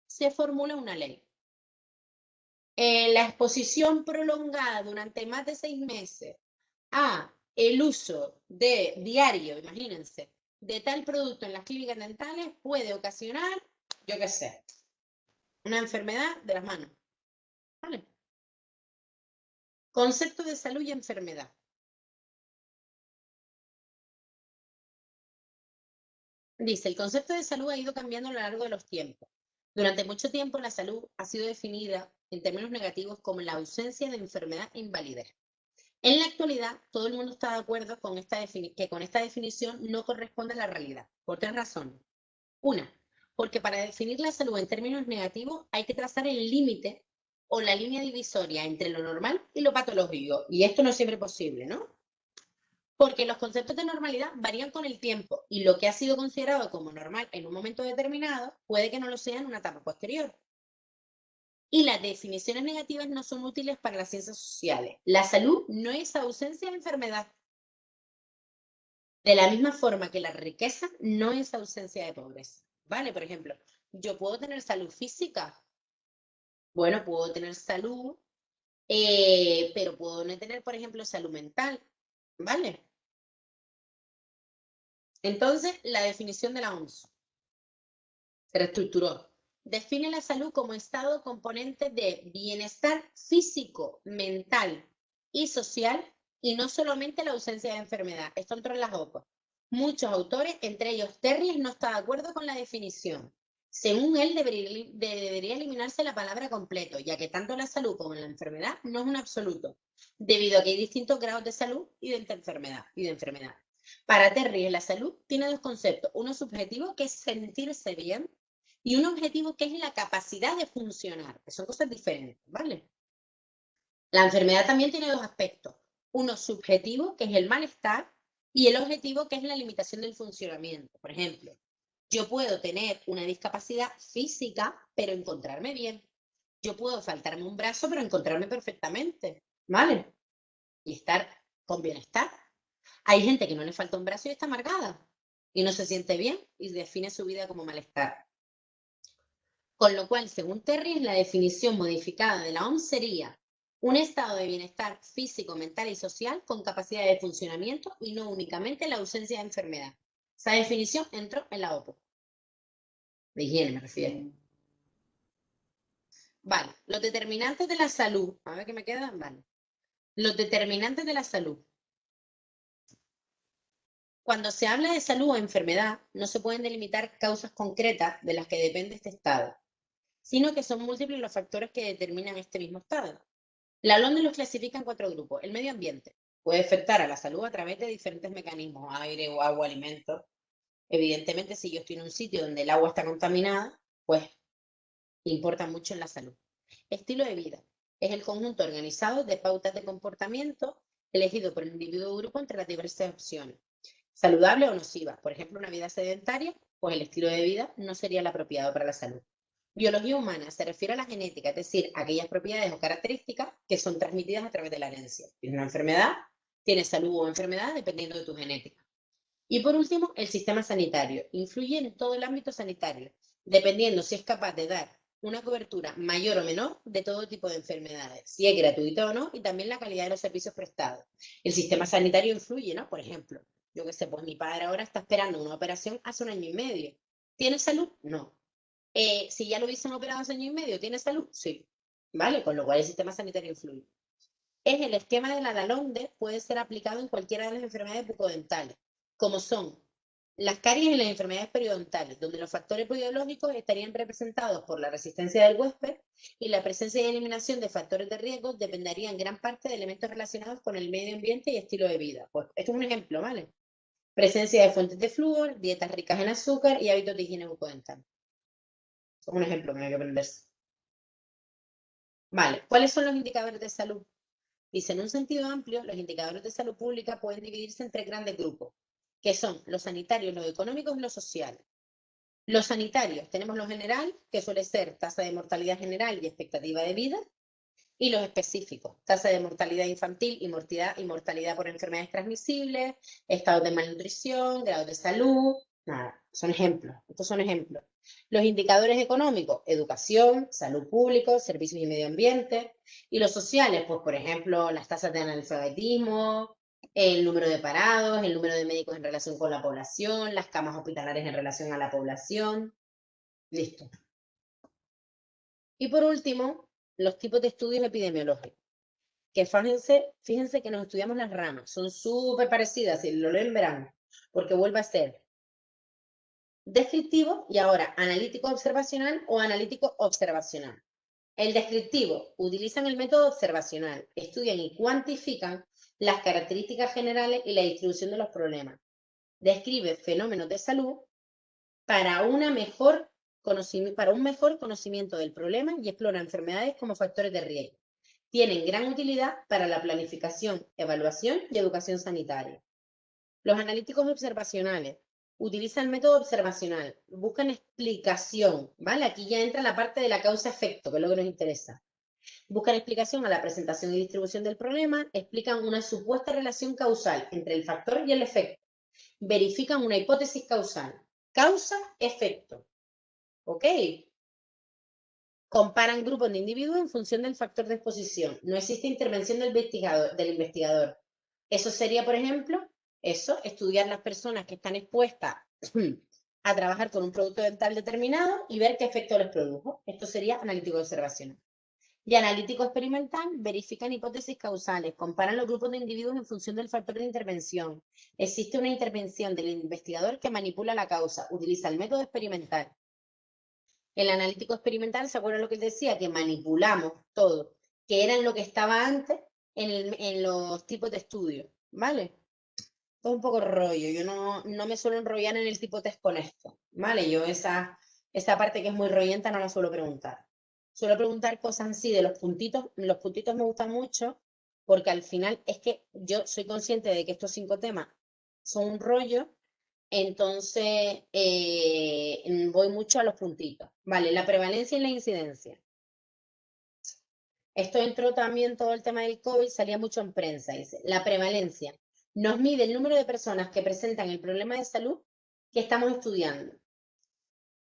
se formula una ley. La exposición prolongada durante más de 6 meses a el uso de diario, imagínense, de tal producto en las clínicas dentales puede ocasionar, yo qué sé, una enfermedad de las manos. ¿Vale? Concepto de salud y enfermedad. Dice, el concepto de salud ha ido cambiando a lo largo de los tiempos. Durante mucho tiempo la salud ha sido definida en términos negativos como la ausencia de enfermedad e invalidez. En la actualidad, todo el mundo está de acuerdo con que con esta definición no corresponde a la realidad, por 3 razones. Una, porque para definir la salud en términos negativos hay que trazar el límite o la línea divisoria entre lo normal y lo patológico, y esto no es siempre posible, ¿no? Porque los conceptos de normalidad varían con el tiempo y lo que ha sido considerado como normal en un momento determinado puede que no lo sea en una etapa posterior. Y las definiciones negativas no son útiles para las ciencias sociales. La salud no es ausencia de enfermedad. De la misma forma que la riqueza no es ausencia de pobreza. ¿Vale? Por ejemplo, yo puedo tener salud física. Bueno, puedo tener salud, pero puedo no tener, por ejemplo, salud mental. ¿Vale? Entonces, la definición de la OMS se reestructuró. Define la salud como estado componente de bienestar físico, mental y social, y no solamente la ausencia de enfermedad. Esto entró en las OPA. Muchos autores, entre ellos Terry, no está de acuerdo con la definición. Según él, debería eliminarse la palabra completo, ya que tanto la salud como la enfermedad no es un absoluto, debido a que hay distintos grados de salud y de enfermedad. Para Terry, la salud tiene 2 conceptos. Uno subjetivo, que es sentirse bien, y un objetivo, que es la capacidad de funcionar, que son cosas diferentes, ¿vale? La enfermedad también tiene 2 aspectos. Uno subjetivo, que es el malestar, y el objetivo, que es la limitación del funcionamiento. Por ejemplo, yo puedo tener una discapacidad física, pero encontrarme bien. Yo puedo faltarme un brazo, pero encontrarme perfectamente, ¿vale? Y estar con bienestar. Hay gente que no le falta un brazo y está amargada y no se siente bien y define su vida como malestar. Con lo cual, según Terry, la definición modificada de la OMS sería un estado de bienestar físico, mental y social con capacidad de funcionamiento y no únicamente la ausencia de enfermedad. Esa definición entró en la OPO. De higiene me refiero. Vale, los determinantes de la salud. A ver qué me quedan. Vale. Los determinantes de la salud. Cuando se habla de salud o enfermedad, no se pueden delimitar causas concretas de las que depende este estado, sino que son múltiples los factores que determinan este mismo estado. La OMS los clasifica en 4 grupos. El medio ambiente. puede afectar a la salud a través de diferentes mecanismos, aire o agua, alimentos. Evidentemente, si yo estoy en un sitio donde el agua está contaminada, pues importa mucho en la salud. Estilo de vida es el conjunto organizado de pautas de comportamiento elegido por el individuo o grupo entre las diversas opciones. Saludable o nociva. Por ejemplo, una vida sedentaria, pues el estilo de vida no sería el apropiado para la salud. Biología humana se refiere a la genética, es decir, aquellas propiedades o características que son transmitidas a través de la herencia. Tienes una enfermedad, tienes salud o enfermedad dependiendo de tu genética. Y por último, el sistema sanitario. Influye en todo el ámbito sanitario, dependiendo si es capaz de dar una cobertura mayor o menor de todo tipo de enfermedades, si es gratuita o no, y también la calidad de los servicios prestados. El sistema sanitario influye, ¿no? Por ejemplo, yo qué sé, pues mi padre ahora está esperando una operación hace 1 año y medio. ¿Tiene salud? No. Si ya lo hubiesen operado hace 1 año y medio, ¿tiene salud? Sí. ¿Vale? Con lo cual el sistema sanitario influye. El esquema de la DALONDE puede ser aplicado en cualquiera de las enfermedades bucodentales, como son las caries y las enfermedades periodontales, donde los factores biológicos estarían representados por la resistencia del huésped y la presencia y eliminación de factores de riesgo dependería en gran parte de elementos relacionados con el medio ambiente y estilo de vida. Pues esto es un ejemplo, ¿vale? Presencia de fuentes de flúor, dietas ricas en azúcar y hábitos de higiene bucodental. Es un ejemplo que hay que aprenderse. Vale, ¿cuáles son los indicadores de salud? Dice, en un sentido amplio, los indicadores de salud pública pueden dividirse en 3 grandes grupos, que son los sanitarios, los económicos y los sociales. Los sanitarios, tenemos lo general, que suele ser tasa de mortalidad general y expectativa de vida, y los específicos, tasa de mortalidad infantil y mortalidad por enfermedades transmisibles, estados de malnutrición, grados de salud, nada, son ejemplos, estos son ejemplos. Los indicadores económicos, educación, salud pública, servicios y medio ambiente, y los sociales, pues por ejemplo, las tasas de analfabetismo, el número de parados, el número de médicos en relación con la población, las camas hospitalarias en relación a la población, listo. Y por último, los tipos de estudios epidemiológicos. Que fíjense que nos estudiamos las ramas, son súper parecidas, si lo leen verán, porque vuelve a ser descriptivo y ahora analítico observacional o analítico observacional. El descriptivo, utilizan el método observacional, estudian y cuantifican las características generales y la distribución de los problemas. Describe fenómenos de salud para un mejor conocimiento del problema y explora enfermedades como factores de riesgo. Tienen gran utilidad para la planificación, evaluación y educación sanitaria. Los analíticos observacionales utilizan el método observacional, buscan explicación, ¿vale? Aquí ya entra la parte de la causa-efecto, que es lo que nos interesa. Buscan explicación a la presentación y distribución del problema, explican una supuesta relación causal entre el factor y el efecto, verifican una hipótesis causal, causa-efecto, ¿ok? Comparan grupos de individuos en función del factor de exposición. No existe intervención del investigador. Eso sería, por ejemplo, estudiar las personas que están expuestas a trabajar con un producto dental determinado y ver qué efecto les produjo. Esto sería analítico observacional. Y analítico experimental, verifican hipótesis causales, comparan los grupos de individuos en función del factor de intervención. Existe una intervención del investigador que manipula la causa, utiliza el método experimental. El analítico experimental, ¿se acuerdan lo que él decía? Que manipulamos todo, que era lo que estaba antes en los tipos de estudio, ¿vale? Todo un poco rollo, yo no me suelo enrollar en el tipo test con esto, ¿vale? Yo esa parte que es muy rollenta no la suelo preguntar. Suelo preguntar cosas así de los puntitos me gustan mucho porque al final es que yo soy consciente de que estos 5 temas son un rollo. Entonces, voy mucho a los puntitos. Vale, la prevalencia y la incidencia. Esto entró también todo el tema del COVID, salía mucho en prensa. Dice, la prevalencia nos mide el número de personas que presentan el problema de salud que estamos estudiando.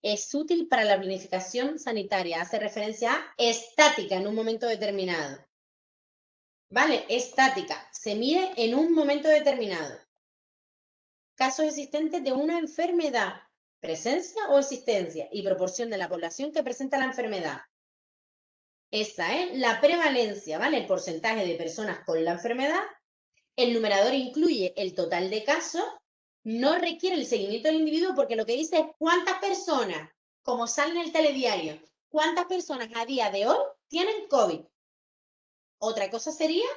Es útil para la planificación sanitaria, hace referencia a estática en un momento determinado. ¿Vale? Estática, se mide en un momento determinado. Casos existentes de una enfermedad, presencia o existencia y proporción de la población que presenta la enfermedad. Esa es la prevalencia, ¿vale? El porcentaje de personas con la enfermedad. El numerador incluye el total de casos, no requiere el seguimiento del individuo porque lo que dice es cuántas personas, como sale en el telediario, cuántas personas a día de hoy tienen COVID. Otra cosa sería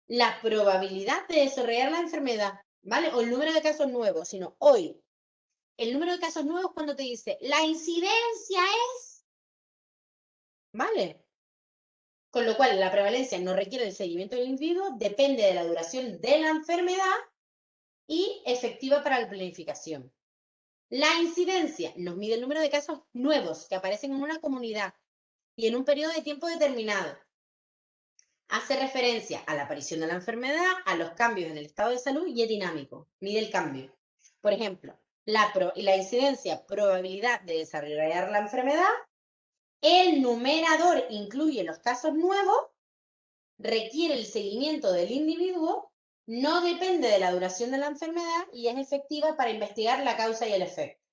la probabilidad de desarrollar la enfermedad, ¿vale? O el número de casos nuevos, sino hoy. El número de casos nuevos cuando te dice, la incidencia es, ¿vale? Con lo cual, la prevalencia no requiere el seguimiento del individuo, depende de la duración de la enfermedad y efectiva para la planificación. La incidencia nos mide el número de casos nuevos que aparecen en una comunidad y en un periodo de tiempo determinado. Hace referencia a la aparición de la enfermedad, a los cambios en el estado de salud y es dinámico, mide el cambio. Por ejemplo, la incidencia, probabilidad de desarrollar la enfermedad, el numerador incluye los casos nuevos, requiere el seguimiento del individuo, no depende de la duración de la enfermedad y es efectiva para investigar la causa y el efecto.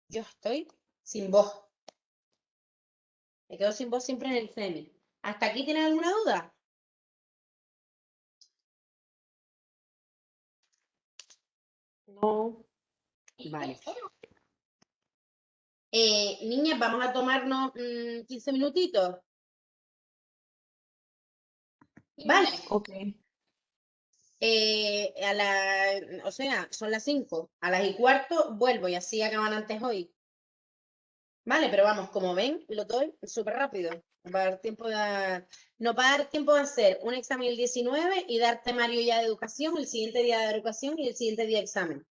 Yo estoy sin voz. Me quedo sin voz siempre en el semi. ¿Hasta aquí tienen alguna duda? No. Vale. Niñas, vamos a tomarnos 15 minutitos. Vale. Ok. O sea, son las 5. A las y cuarto vuelvo y así acaban antes hoy. Vale, pero vamos, como ven, lo doy súper rápido. Va a dar tiempo no va a dar tiempo de hacer un examen el 19 y dar temario ya de educación, el siguiente día de educación y el siguiente día de examen.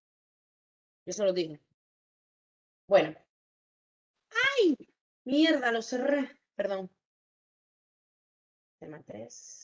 Eso lo digo. Bueno. ¡Ay! Mierda, lo cerré. Perdón. Tema 3.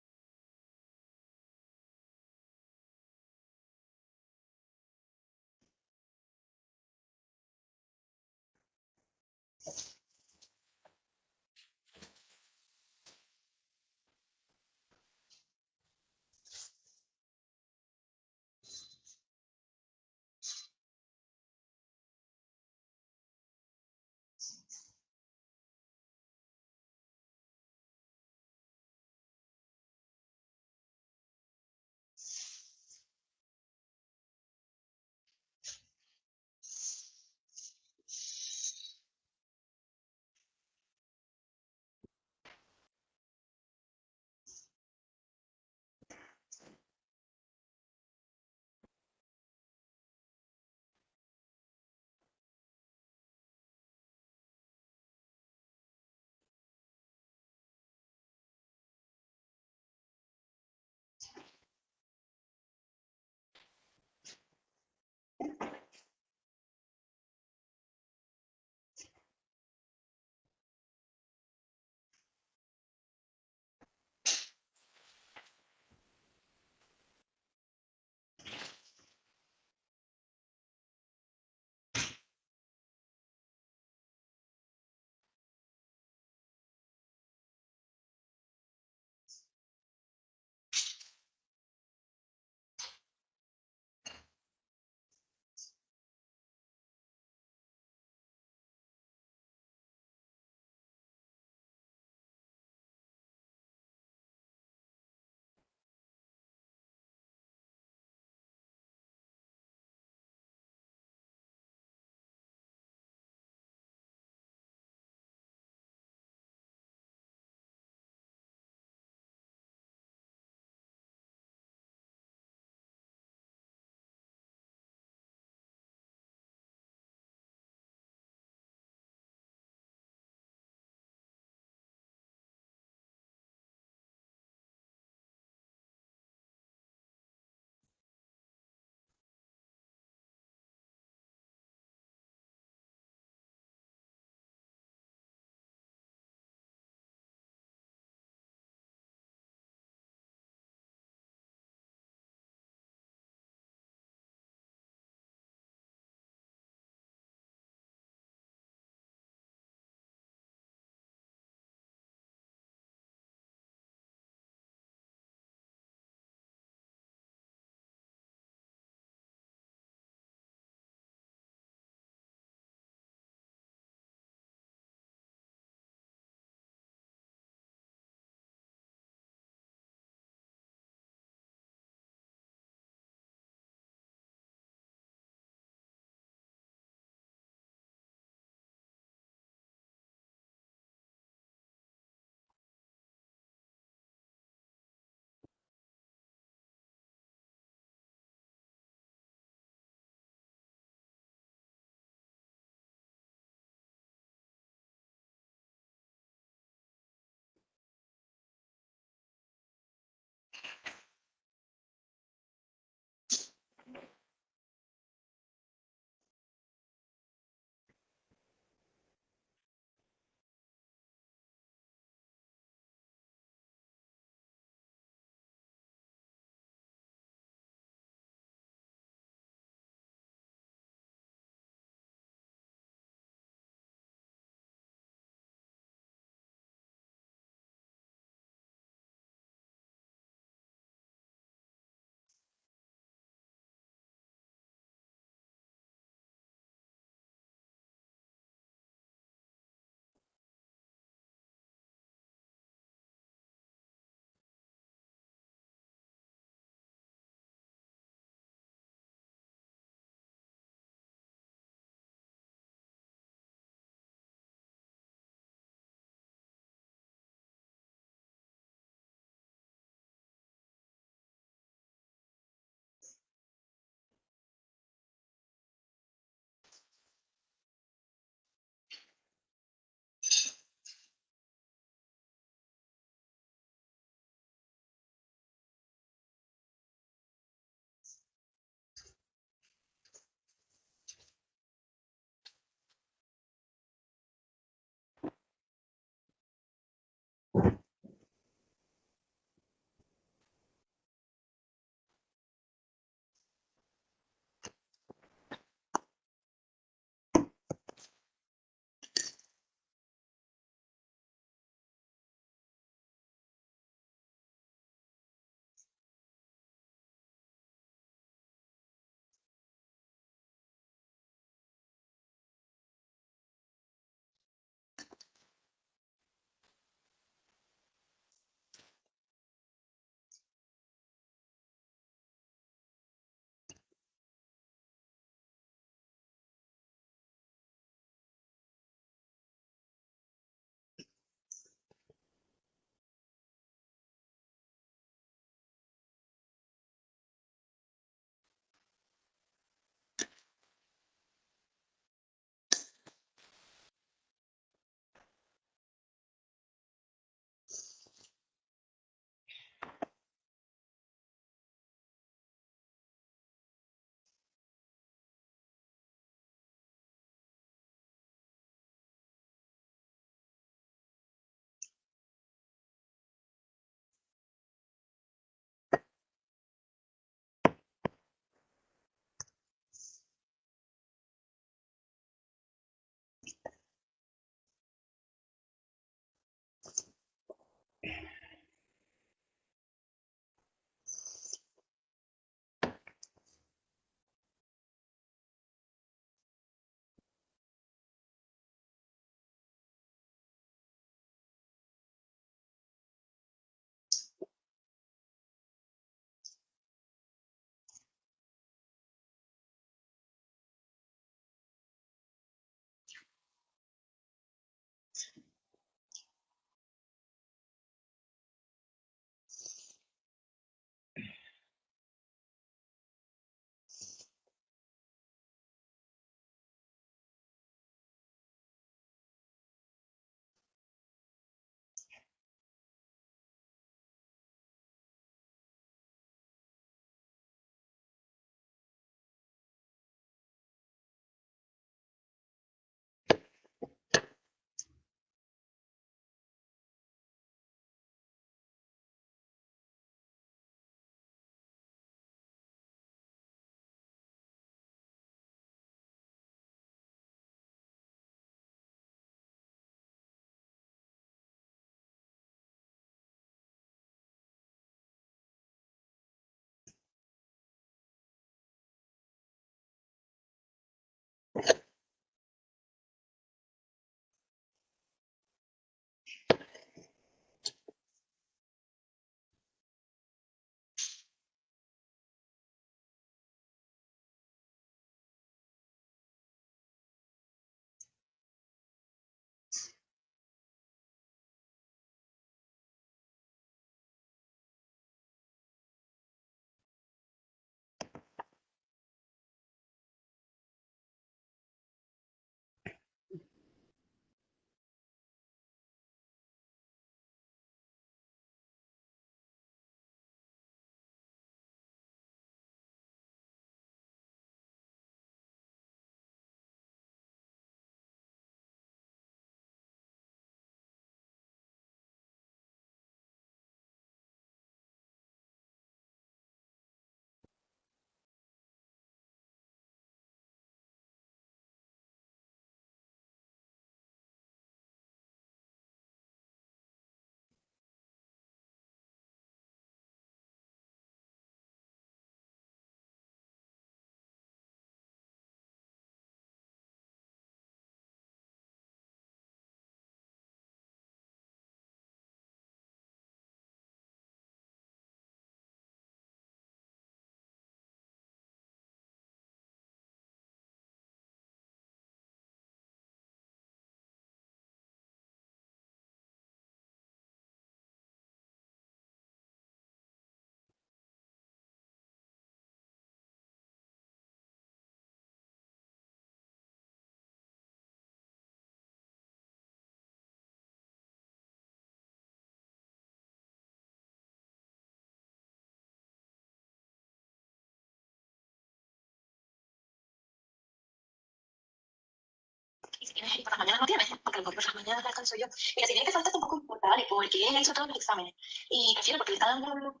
tienes y por las mañanas no tienes, porque a lo mejor por las mañanas descanso yo. Mira, si tiene que falta tampoco importa, ¿vale? Porque él hizo todos los exámenes. Y prefiero, porque le está dando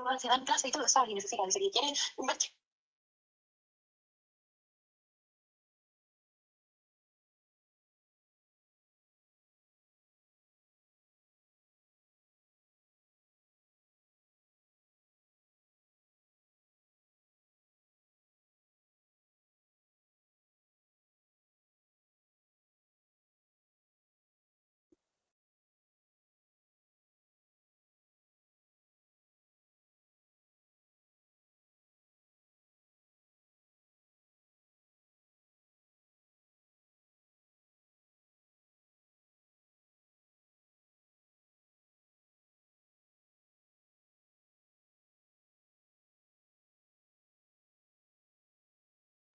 ansiedad en clase y todo, ¿sabes? Y necesita, dice que quiere un bache.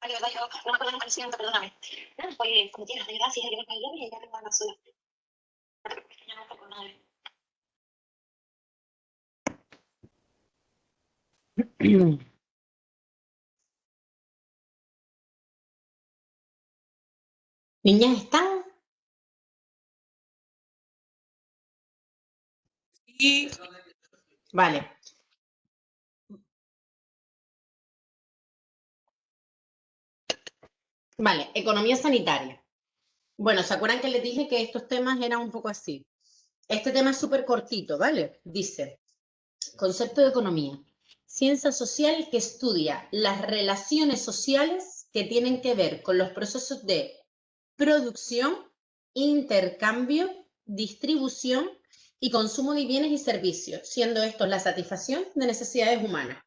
Ay, de verdad, yo no me acuerdo nunca, lo siento, perdóname. No, pues como quieras, de gracias, yo me caí y ya tengo ganas sola. Ya no con nadie. Niñas, ¿están? Y Vale. Vale, economía sanitaria. Bueno, ¿se acuerdan que les dije que estos temas eran un poco así? Este tema es súper cortito, ¿vale? Dice, concepto de economía. Ciencia social que estudia las relaciones sociales que tienen que ver con los procesos de producción, intercambio, distribución y consumo de bienes y servicios, siendo estos la satisfacción de necesidades humanas.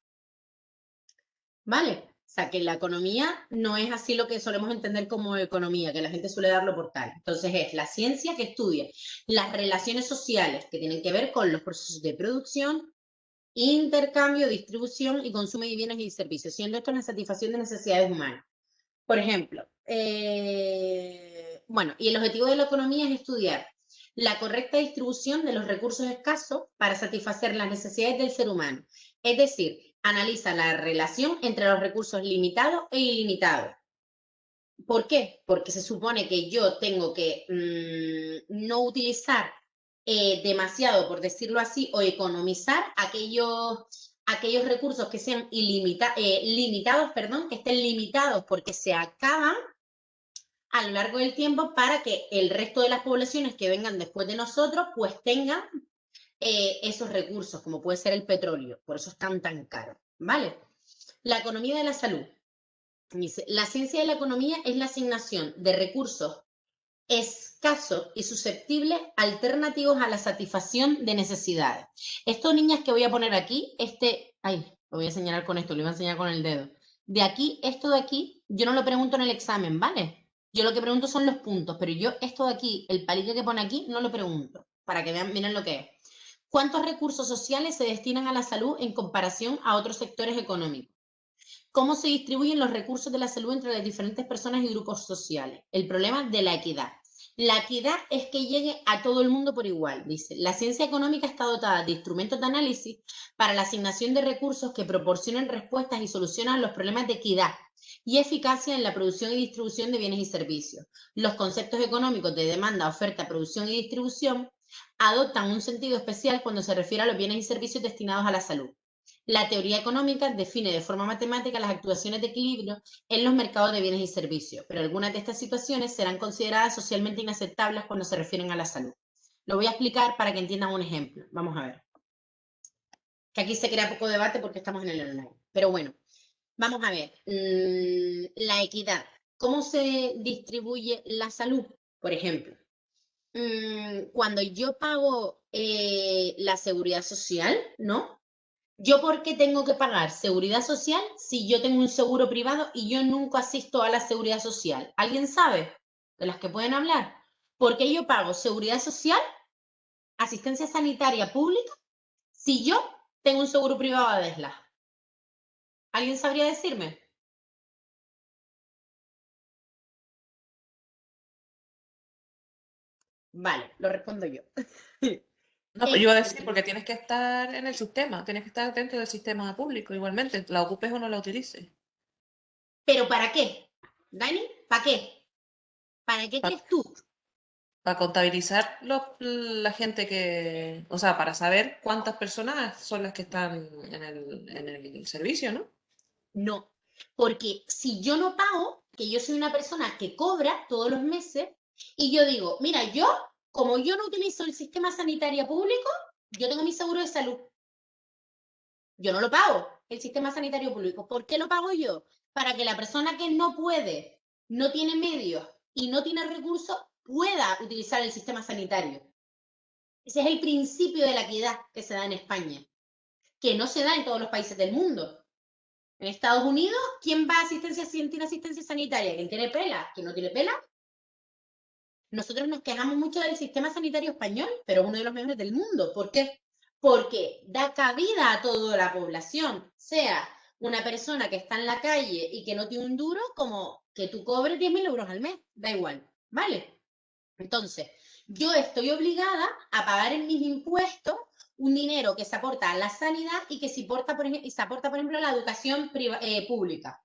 ¿Vale? O sea, que la economía no es así lo que solemos entender como economía, que la gente suele darlo por tal. Entonces es la ciencia que estudia las relaciones sociales que tienen que ver con los procesos de producción, intercambio, distribución y consumo de bienes y servicios, siendo esto la satisfacción de necesidades humanas. Por ejemplo, bueno, y el objetivo de la economía es estudiar la correcta distribución de los recursos escasos para satisfacer las necesidades del ser humano. Es decir, analiza la relación entre los recursos limitados e ilimitados. ¿Por qué? Porque se supone que yo tengo que no utilizar demasiado, por decirlo así, o economizar aquellos recursos que sean limitados, perdón, que estén limitados porque se acaban a lo largo del tiempo para que el resto de las poblaciones que vengan después de nosotros pues tengan esos recursos, como puede ser el petróleo, por eso están tan caros, ¿vale? La economía de la salud. Dice, la ciencia de la economía es la asignación de recursos escasos y susceptibles alternativos a la satisfacción de necesidades. Esto, niñas, que voy a poner aquí, lo voy a señalar con esto, lo iba a enseñar con el dedo. De aquí, esto de aquí, yo no lo pregunto en el examen, ¿vale? Yo lo que pregunto son los puntos, pero yo esto de aquí, el palito que pone aquí, no lo pregunto, para que vean, miren lo que es. ¿Cuántos recursos sociales se destinan a la salud en comparación a otros sectores económicos? ¿Cómo se distribuyen los recursos de la salud entre las diferentes personas y grupos sociales? El problema de la equidad. La equidad es que llegue a todo el mundo por igual, dice. La ciencia económica está dotada de instrumentos de análisis para la asignación de recursos que proporcionen respuestas y solucionan los problemas de equidad y eficacia en la producción y distribución de bienes y servicios. Los conceptos económicos de demanda, oferta, producción y distribución adoptan un sentido especial cuando se refiere a los bienes y servicios destinados a la salud. La teoría económica define de forma matemática las actuaciones de equilibrio en los mercados de bienes y servicios, pero algunas de estas situaciones serán consideradas socialmente inaceptables cuando se refieren a la salud. Lo voy a explicar para que entiendan un ejemplo. Vamos a ver. Que aquí se crea poco debate porque estamos en el online. Pero bueno, vamos a ver. La equidad. ¿Cómo se distribuye la salud? Por ejemplo, cuando yo pago la seguridad social, ¿no? ¿Yo por qué tengo que pagar seguridad social si yo tengo un seguro privado y yo nunca asisto a la seguridad social? ¿Alguien sabe? De las que pueden hablar. ¿Por qué yo pago seguridad social, asistencia sanitaria pública, si yo tengo un seguro privado de ESLA? ¿Alguien sabría decirme? Vale, lo respondo yo. no, pues yo iba a decir, porque tienes que estar en el sistema, tienes que estar dentro del sistema público igualmente, la ocupes o no la utilices. ¿Pero para qué? ¿Dani? ¿Para qué? ¿Para qué crees tú? Para contabilizar la gente que, o sea, para saber cuántas personas son las que están en el servicio, ¿no? No, porque si yo no pago, que yo soy una persona que cobra todos los meses, y yo digo, mira, yo, como yo no utilizo el sistema sanitario público, yo tengo mi seguro de salud. Yo no lo pago, el sistema sanitario público. ¿Por qué lo pago yo? Para que la persona que no puede, no tiene medios y no tiene recursos, pueda utilizar el sistema sanitario. Ese es el principio de la equidad que se da en España, que no se da en todos los países del mundo. En Estados Unidos, ¿quién va a asistencia, quién tiene asistencia sanitaria? ¿Quién tiene pela? ¿Quién no tiene pela? Nosotros nos quejamos mucho del sistema sanitario español, pero es uno de los mejores del mundo. ¿Por qué? Porque da cabida a toda la población, sea una persona que está en la calle y que no tiene un duro, como que tú cobres 10.000 euros al mes, da igual, ¿vale? Entonces, yo estoy obligada a pagar en mis impuestos un dinero que se aporta a la sanidad y que se aporta, por ejemplo, a la educación pública.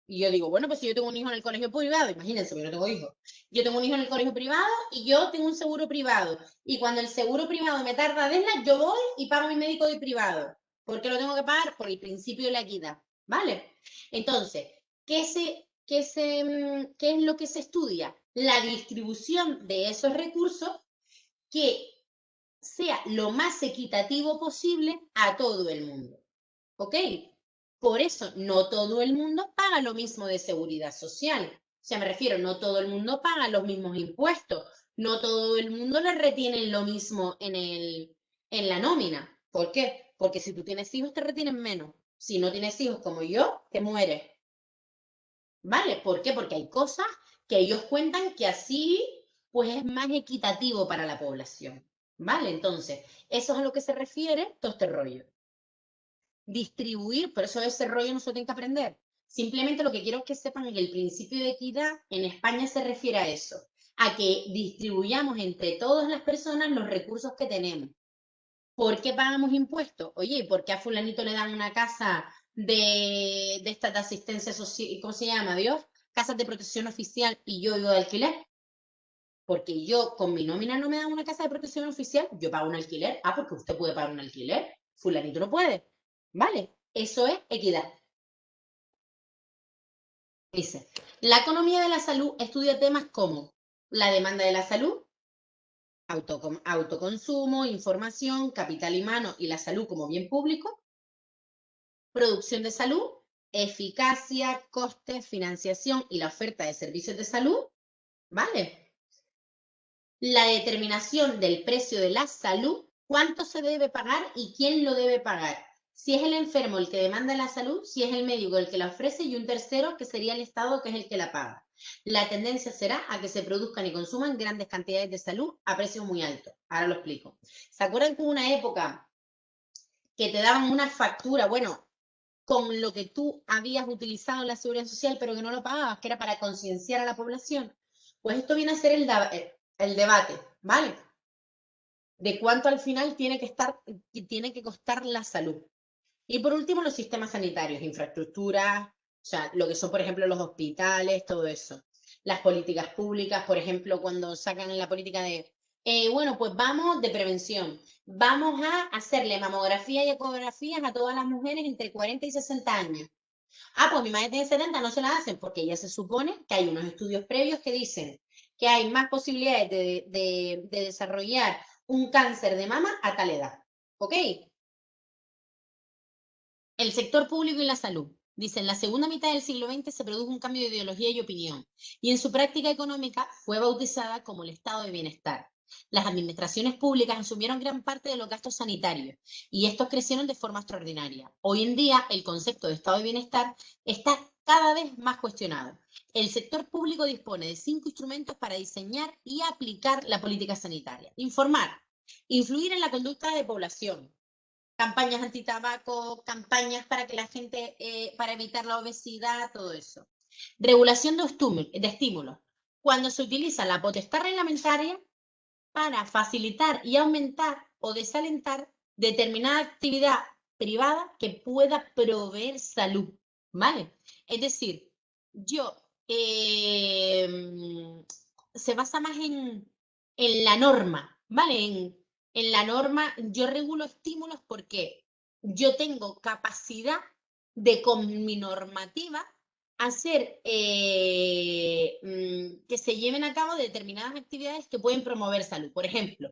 Y yo digo, bueno, pues si yo tengo un hijo en el colegio privado, imagínense, yo no tengo hijos. Yo tengo un hijo en el colegio privado y yo tengo un seguro privado. Y cuando el seguro privado me tarda verla, yo voy y pago mi médico de privado. ¿Por qué lo tengo que pagar? Por el principio de la equidad, ¿vale? Entonces, ¿qué es lo que se estudia? La distribución de esos recursos que sea lo más equitativo posible a todo el mundo. ¿Ok? Por eso no todo el mundo paga lo mismo de seguridad social. O sea, me refiero, no todo el mundo paga los mismos impuestos, no todo el mundo le retienen lo mismo en la nómina. ¿Por qué? Porque si tú tienes hijos te retienen menos. Si no tienes hijos como yo, te mueres. ¿Vale? ¿Por qué? Porque hay cosas que ellos cuentan que así pues es más equitativo para la población. ¿Vale? Entonces, eso es a lo que se refiere todo este rollo. Distribuir, por eso ese rollo no se tiene que aprender. Simplemente lo que quiero es que sepan que el principio de equidad en España se refiere a eso, a que distribuyamos entre todas las personas los recursos que tenemos. ¿Por qué pagamos impuestos? Oye, ¿y por qué a fulanito le dan una casa de estas de asistencia social, ¿cómo se llama, Dios? Casas de protección oficial y yo vivo de alquiler? Porque yo con mi nómina no me dan una casa de protección oficial, yo pago un alquiler. Ah, porque usted puede pagar un alquiler, fulanito no puede. ¿Vale? Eso es equidad. Dice, la economía de la salud estudia temas como la demanda de la salud, autoconsumo, información, capital humano y la salud como bien público, producción de salud, eficacia, costes, financiación y la oferta de servicios de salud, ¿vale? La determinación del precio de la salud, cuánto se debe pagar y quién lo debe pagar. Si es el enfermo el que demanda la salud, si es el médico el que la ofrece y un tercero que sería el Estado que es el que la paga. La tendencia será a que se produzcan y consuman grandes cantidades de salud a precios muy altos. Ahora lo explico. ¿Se acuerdan que hubo una época que te daban una factura, bueno, con lo que tú habías utilizado en la seguridad social, pero que no lo pagabas, que era para concienciar a la población? Pues esto viene a ser el debate, ¿vale? De cuánto al final tiene que costar la salud. Y por último, los sistemas sanitarios, infraestructuras, o sea, lo que son, por ejemplo, los hospitales, todo eso. Las políticas públicas, por ejemplo, cuando sacan la política de, bueno, pues vamos de prevención, vamos a hacerle mamografía y ecografías a todas las mujeres entre 40 y 60 años. Ah, pues mi madre tiene 70, no se la hacen, porque ya se supone que hay unos estudios previos que dicen que hay más posibilidades de desarrollar un cáncer de mama a tal edad. ¿Ok? El sector público y la salud. Dice, en la segunda mitad del siglo XX se produjo un cambio de ideología y opinión, y en su práctica económica fue bautizada como el estado de bienestar. Las administraciones públicas asumieron gran parte de los gastos sanitarios, y estos crecieron de forma extraordinaria. Hoy en día, el concepto de estado de bienestar está cada vez más cuestionado. El sector público dispone de 5 instrumentos para diseñar y aplicar la política sanitaria. Informar, influir en la conducta de población, campañas antitabaco, campañas para que la gente, para evitar la obesidad, todo eso. Regulación de estímulos. Cuando se utiliza la potestad reglamentaria para facilitar y aumentar o desalentar determinada actividad privada que pueda proveer salud, ¿vale? Es decir, yo se basa más en la norma, ¿vale? En la norma, yo regulo estímulos porque yo tengo capacidad de, con mi normativa, hacer que se lleven a cabo determinadas actividades que pueden promover salud. Por ejemplo,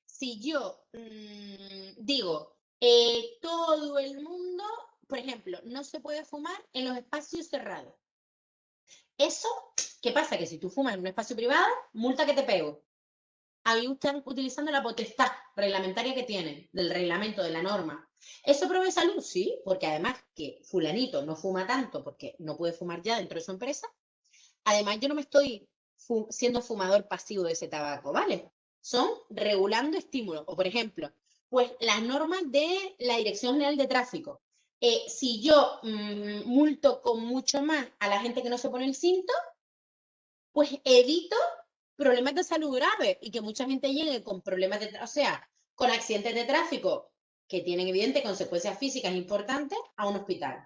si yo digo, todo el mundo, por ejemplo, no se puede fumar en los espacios cerrados. Eso, ¿qué pasa? Que si tú fumas en un espacio privado, multa que te pego. Ahí están utilizando la potestad reglamentaria que tienen, del reglamento, de la norma. ¿Eso provee salud? Sí, porque además que fulanito no fuma tanto porque no puede fumar ya dentro de su empresa, además yo no me estoy siendo fumador pasivo de ese tabaco, ¿vale? Son regulando estímulos. O por ejemplo, pues las normas de la Dirección General de Tráfico. Si yo multo con mucho más a la gente que no se pone el cinto, pues evito problemas de salud graves y que mucha gente llegue con problemas o sea, con accidentes de tráfico que tienen evidentes consecuencias físicas importantes a un hospital.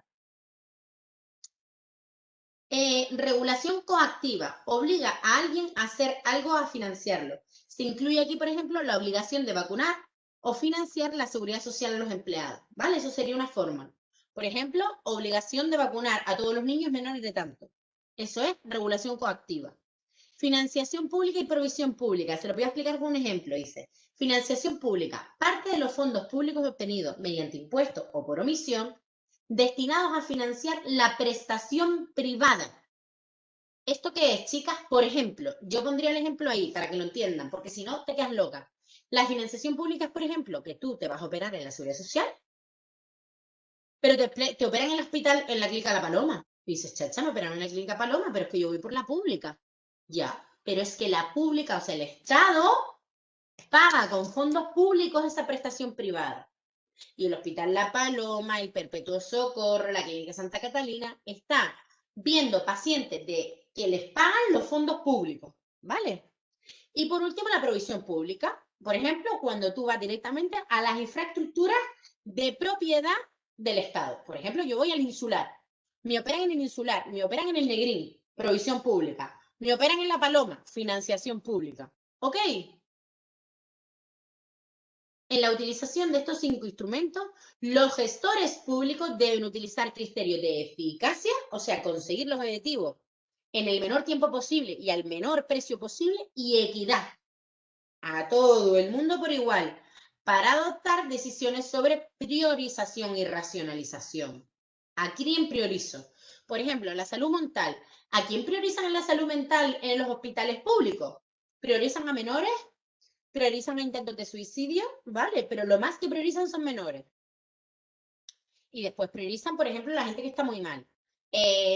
Regulación coactiva. Obliga a alguien a hacer algo, a financiarlo. Se incluye aquí, por ejemplo, la obligación de vacunar o financiar la seguridad social de los empleados, ¿vale? Eso sería una forma. Por ejemplo, obligación de vacunar a todos los niños menores de tanto. Eso es regulación coactiva. Financiación pública y provisión pública. Se lo voy a explicar con un ejemplo. Dice, financiación pública. Parte de los fondos públicos obtenidos mediante impuestos o por omisión destinados a financiar la prestación privada. ¿Esto qué es, chicas? Por ejemplo, yo pondría el ejemplo ahí para que lo entiendan, porque si no te quedas loca. La financiación pública es, por ejemplo, que tú te vas a operar en la Seguridad Social, pero te operan en el hospital, en la Clínica La Paloma. Y dices, chacha, me operaron en la Clínica Paloma, pero es que yo voy por la pública. Ya, pero es que la pública, o sea, el Estado paga con fondos públicos esa prestación privada. Y el Hospital La Paloma, el Perpetuo Socorro, la Clínica Santa Catalina, están viendo pacientes de que les pagan los fondos públicos, ¿vale? Y por último, la provisión pública. Por ejemplo, cuando tú vas directamente a las infraestructuras de propiedad del Estado. Por ejemplo, yo voy al Insular, me operan en el Insular, me operan en el Negrín, provisión pública. Me operan en La Paloma, financiación pública. ¿Ok? En la utilización de estos 5 instrumentos, los gestores públicos deben utilizar criterios de eficacia, o sea, conseguir los objetivos en el menor tiempo posible y al menor precio posible, y equidad a todo el mundo por igual, para adoptar decisiones sobre priorización y racionalización. ¿A quién priorizo? Por ejemplo, la salud mental. ¿A quién priorizan en la salud mental en los hospitales públicos? ¿Priorizan a menores? Priorizan a intentos de suicidio, ¿vale? Pero lo más que priorizan son menores. Y después priorizan, por ejemplo, la gente que está muy mal.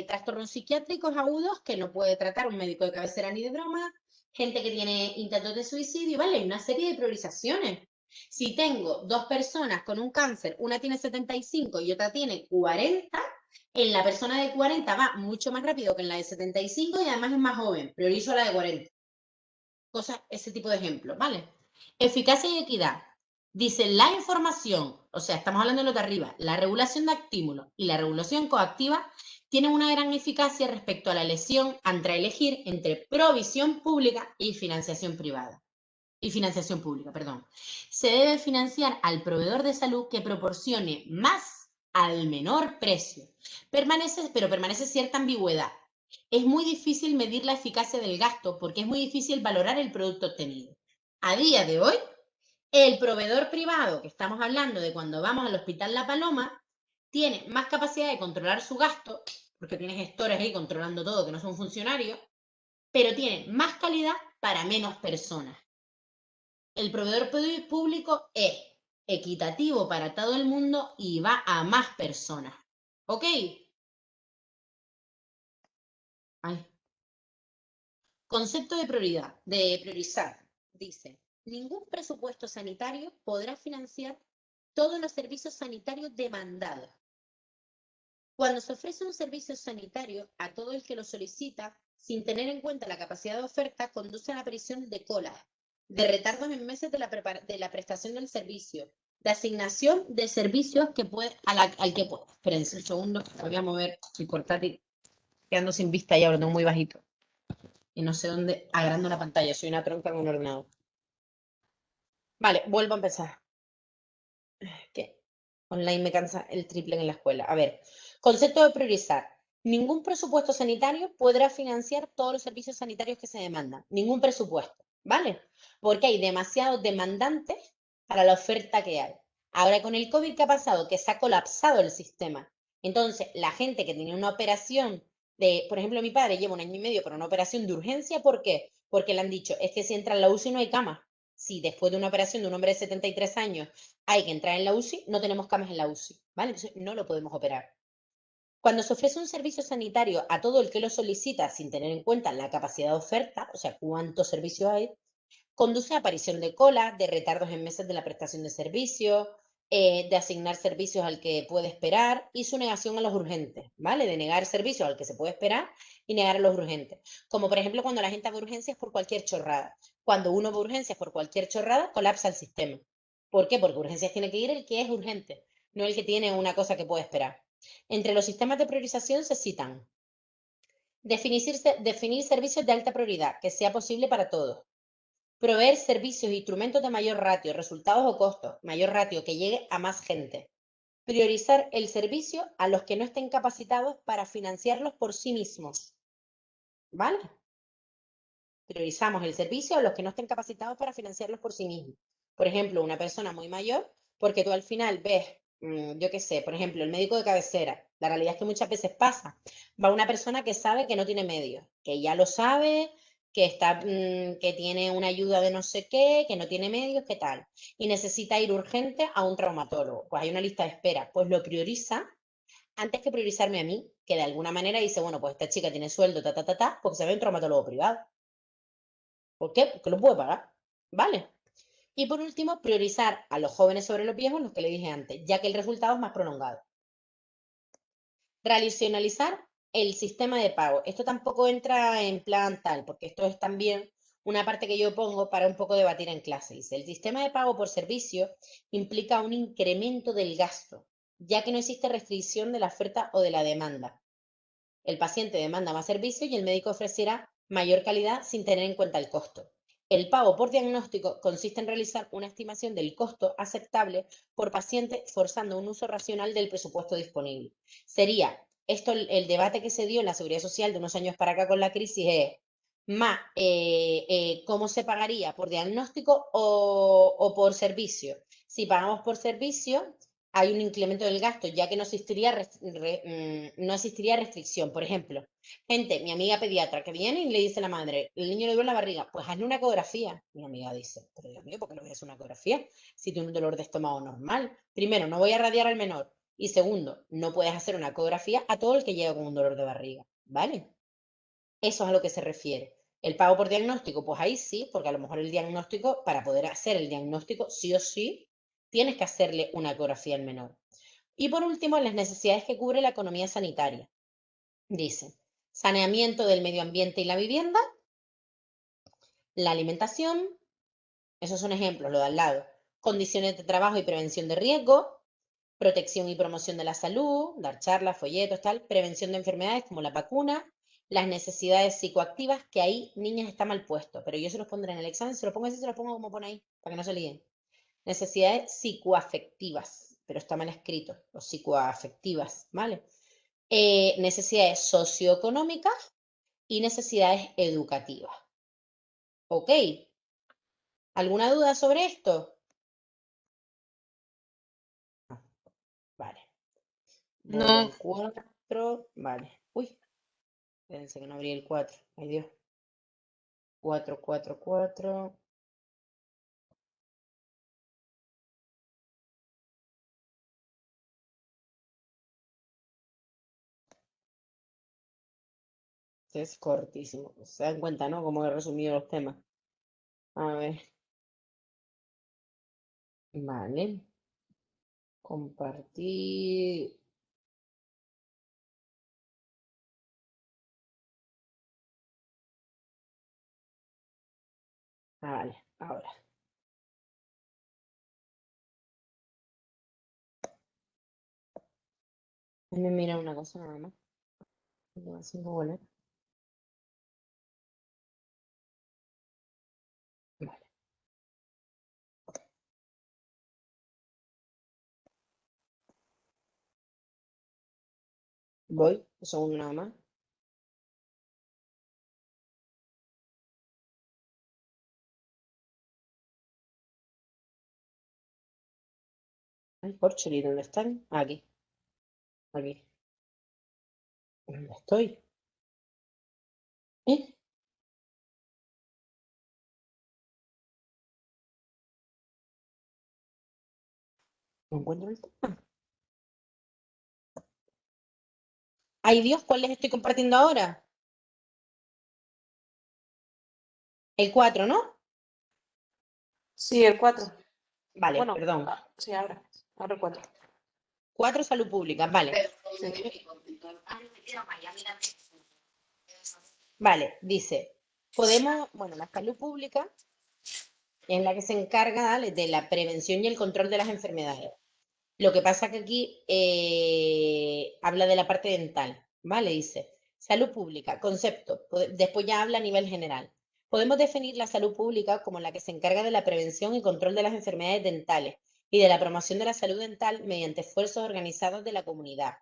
Trastornos psiquiátricos agudos que no puede tratar un médico de cabecera ni de broma, gente que tiene intentos de suicidio, ¿vale? Hay una serie de priorizaciones. Si tengo 2 personas con un cáncer, una tiene 75 y otra tiene 40, en la persona de 40 va mucho más rápido que en la de 75 y además es más joven. Priorizo a la de 40. Cosas, ese tipo de ejemplos, ¿vale? Eficacia y equidad. Dice, la información, o sea, estamos hablando de lo de arriba, la regulación de estímulos y la regulación coactiva tienen una gran eficacia respecto a la elección entre elegir entre provisión pública y financiación privada. Y financiación pública, perdón. Se debe financiar al proveedor de salud que proporcione más al menor precio. Pero permanece cierta ambigüedad. Es muy difícil medir la eficacia del gasto porque es muy difícil valorar el producto obtenido. A día de hoy, el proveedor privado, que estamos hablando de cuando vamos al Hospital La Paloma, tiene más capacidad de controlar su gasto, porque tiene gestores ahí controlando todo, que no son funcionarios, pero tiene más calidad para menos personas. El proveedor público es equitativo para todo el mundo y va a más personas. ¿Ok? Ay. Concepto de prioridad, de priorizar. Dice, ningún presupuesto sanitario podrá financiar todos los servicios sanitarios demandados. Cuando se ofrece un servicio sanitario a todo el que lo solicita, sin tener en cuenta la capacidad de oferta, conduce a la aparición de colas, de retardos en meses de la prestación del servicio, de asignación de servicios que puede, al que puede. Espérense un segundo, voy a mover el portátil quedando sin vista y ahora lo tengo muy bajito. Y no sé dónde agrando la pantalla, soy una tronca en un ordenador. Vale, vuelvo a empezar. Que online me cansa el triple en la escuela. A ver, concepto de priorizar. Ningún presupuesto sanitario podrá financiar todos los servicios sanitarios que se demandan. Ningún presupuesto, ¿vale? Porque hay demasiados demandantes para la oferta que hay. Ahora con el COVID, ¿qué ha pasado? Que se ha colapsado el sistema. Entonces, la gente que tenía una operación de, por ejemplo, mi padre lleva 1 año y medio para una operación de urgencia, ¿por qué? Porque le han dicho, es que si entra en la UCI no hay cama. Si después de una operación de un hombre de 73 años hay que entrar en la UCI, no tenemos camas en la UCI, ¿vale? Entonces no lo podemos operar. Cuando se ofrece un servicio sanitario a todo el que lo solicita sin tener en cuenta la capacidad de oferta, o sea, cuántos servicios hay, conduce a aparición de cola, de retardos en meses de la prestación de servicios, de asignar servicios al que puede esperar y su negación a los urgentes, ¿vale? De negar servicios al que se puede esperar y negar a los urgentes. Como por ejemplo cuando la gente va a urgencias por cualquier chorrada. Cuando uno va a urgencias por cualquier chorrada, colapsa el sistema. ¿Por qué? Porque urgencias tiene que ir el que es urgente, no el que tiene una cosa que puede esperar. Entre los sistemas de priorización se citan definir servicios de alta prioridad, que sea posible para todos. Proveer servicios e instrumentos de mayor ratio, resultados o costos, mayor ratio, que llegue a más gente. Priorizar el servicio a los que no estén capacitados para financiarlos por sí mismos. ¿Vale? Priorizamos el servicio a los que no estén capacitados para financiarlos por sí mismos. Por ejemplo, una persona muy mayor, porque tú al final ves, yo qué sé, por ejemplo, el médico de cabecera. La realidad es que muchas veces pasa. Va una persona que sabe que no tiene medios, que ya lo sabe, que está, que tiene una ayuda de no sé qué, que no tiene medios, qué tal, y necesita ir urgente a un traumatólogo. Pues hay una lista de espera, pues lo prioriza antes que priorizarme a mí, que de alguna manera dice, bueno, pues esta chica tiene sueldo, porque se ve un traumatólogo privado. ¿Por qué? Porque lo puede pagar. ¿Vale? Y por último, priorizar a los jóvenes sobre los viejos, los que le dije antes, ya que el resultado es más prolongado. Racionalizar el sistema de pago. Esto tampoco entra en plan tal, porque esto es también una parte que yo pongo para un poco debatir en clase. Dice, el sistema de pago por servicio implica un incremento del gasto, ya que no existe restricción de la oferta o de la demanda. El paciente demanda más servicio y el médico ofrecerá mayor calidad sin tener en cuenta el costo. El pago por diagnóstico consiste en realizar una estimación del costo aceptable por paciente forzando un uso racional del presupuesto disponible. Sería esto el debate que se dio en la Seguridad Social de unos años para acá con la crisis es más cómo se pagaría por diagnóstico o por servicio. Si pagamos por servicio, hay un incremento del gasto, ya que no existiría, no existiría restricción. Por ejemplo, mi amiga pediatra que viene y le dice a la madre, el niño le duele la barriga, pues hazle una ecografía. Mi amiga dice, pero Dios mío, ¿por qué le voy a hacer una ecografía? Si tiene un dolor de estómago normal. Primero, no voy a radiar al menor. Y segundo, no puedes hacer una ecografía a todo el que llega con un dolor de barriga. ¿Vale? Eso es a lo que se refiere. El pago por diagnóstico, pues ahí sí, porque a lo mejor el diagnóstico, para poder hacer el diagnóstico, sí o sí, tienes que hacerle una ecografía al menor. Y por último, las necesidades que cubre la economía sanitaria. Dice, saneamiento del medio ambiente y la vivienda, la alimentación, esos son ejemplos, lo de al lado, condiciones de trabajo y prevención de riesgo, protección y promoción de la salud, dar charlas, folletos, tal, prevención de enfermedades como la vacuna, las necesidades psicoactivas, que ahí, niñas, está mal puesto, pero yo se los pondré en el examen, se los pongo así, se los pongo como pone ahí, para que no se líen. Necesidades psicoafectivas, pero está mal escrito, o psicoafectivas, ¿vale? Necesidades socioeconómicas y necesidades educativas. ¿Ok? ¿Alguna duda sobre esto? Vale. Voy No, al 4. Vale. Uy, espérense que no abrí el 4. Ay, Dios. 4, 4, 4. Este es cortísimo. Se dan cuenta, ¿no? Cómo he resumido los temas. A ver. Vale. Compartir. Ah, vale. Ahora. Déjame mirar una cosa nada más. 5 boletas. Vale. Voy, un segundo nada más. Ay, Porcheli, ¿dónde están? Aquí. Aquí. ¿Dónde estoy? ¿Eh? No encuentro el tema. Ay, Dios, ¿cuál les estoy compartiendo ahora? El 4, ¿no? Sí, el 4. Vale, Bueno, perdón. sí, ahora el 4. 4, salud pública, vale. Sí. Vale, dice, podemos, bueno, la salud pública es la que se encarga, ¿vale?, de la prevención y el control de las enfermedades. Lo que pasa que aquí habla de la parte dental, ¿vale? Dice, salud pública, concepto, después ya habla a nivel general. Podemos definir la salud pública como la que se encarga de la prevención y control de las enfermedades dentales y de la promoción de la salud dental mediante esfuerzos organizados de la comunidad,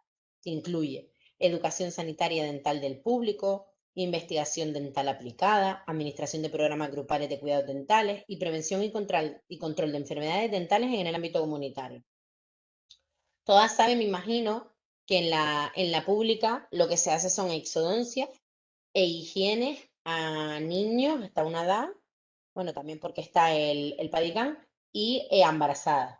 que incluye educación sanitaria dental del público, investigación dental aplicada, administración de programas grupales de cuidados dentales y prevención y control de enfermedades dentales en el ámbito comunitario. Todas saben, me imagino, que en la pública lo que se hace son exodoncias e higienes a niños hasta una edad, bueno, también porque está el Padicán, y a embarazadas.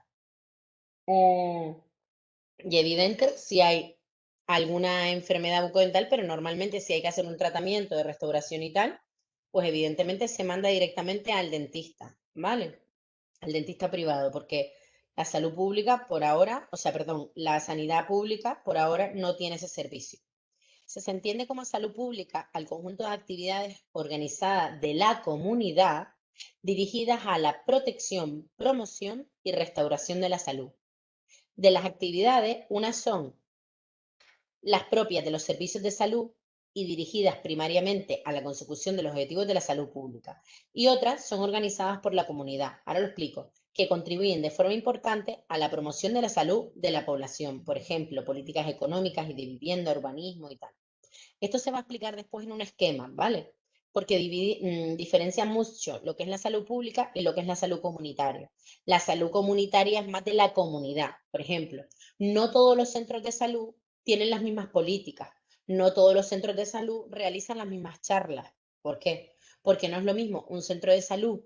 Y evidente, si hay alguna enfermedad bucodental, pero normalmente si hay que hacer un tratamiento de restauración y tal, pues evidentemente se manda directamente al dentista, ¿vale? Al dentista privado, porque la salud pública por ahora, o sea, perdón, la sanidad pública por ahora no tiene ese servicio. Se entiende como salud pública al conjunto de actividades organizadas de la comunidad dirigidas a la protección, promoción y restauración de la salud. De las actividades, unas son las propias de los servicios de salud y dirigidas primariamente a la consecución de los objetivos de la salud pública, y otras son organizadas por la comunidad, ahora lo explico, que contribuyen de forma importante a la promoción de la salud de la población, por ejemplo, políticas económicas y de vivienda, urbanismo y tal. Esto se va a explicar después en un esquema, ¿vale? Porque diferencia mucho lo que es la salud pública y lo que es la salud comunitaria. La salud comunitaria es más de la comunidad. Por ejemplo, no todos los centros de salud tienen las mismas políticas. No todos los centros de salud realizan las mismas charlas. ¿Por qué? Porque no es lo mismo un centro de salud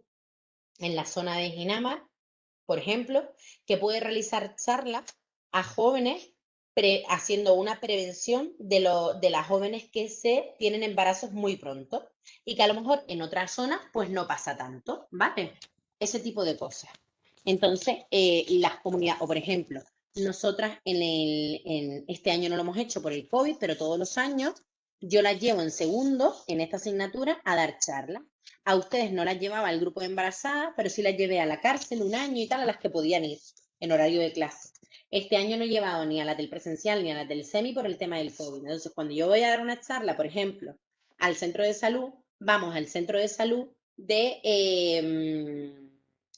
en la zona de Ginamar, por ejemplo, que puede realizar charlas a jóvenes haciendo una prevención de las jóvenes que se tienen embarazos muy pronto y que a lo mejor en otras zonas pues no pasa tanto, ¿vale? Ese tipo de cosas. Entonces, las comunidades, o por ejemplo, nosotras en este año no lo hemos hecho por el COVID, pero todos los años yo las llevo en segundo, en esta asignatura, a dar charlas. A ustedes no las llevaba el grupo de embarazadas, pero sí las llevé a la cárcel un año y tal, a las que podían ir en horario de clase. Este año no he llevado ni a las del presencial ni a las del semi por el tema del COVID. Entonces, cuando yo voy a dar una charla, por ejemplo, al centro de salud, vamos al centro de salud de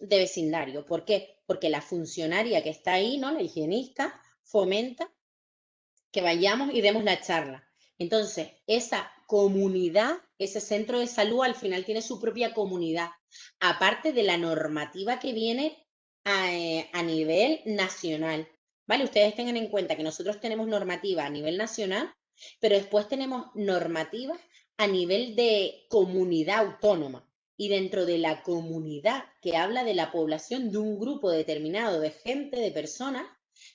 vecindario. ¿Por qué? Porque la funcionaria que está ahí, ¿no? La higienista, fomenta que vayamos y demos la charla. Entonces, esa comunidad, ese centro de salud al final tiene su propia comunidad, aparte de la normativa que viene a nivel nacional. ¿Vale? Ustedes tengan en cuenta que nosotros tenemos normativa a nivel nacional, pero después tenemos normativas a nivel de comunidad autónoma. Y dentro de la comunidad que habla de la población de un grupo determinado de gente, de personas,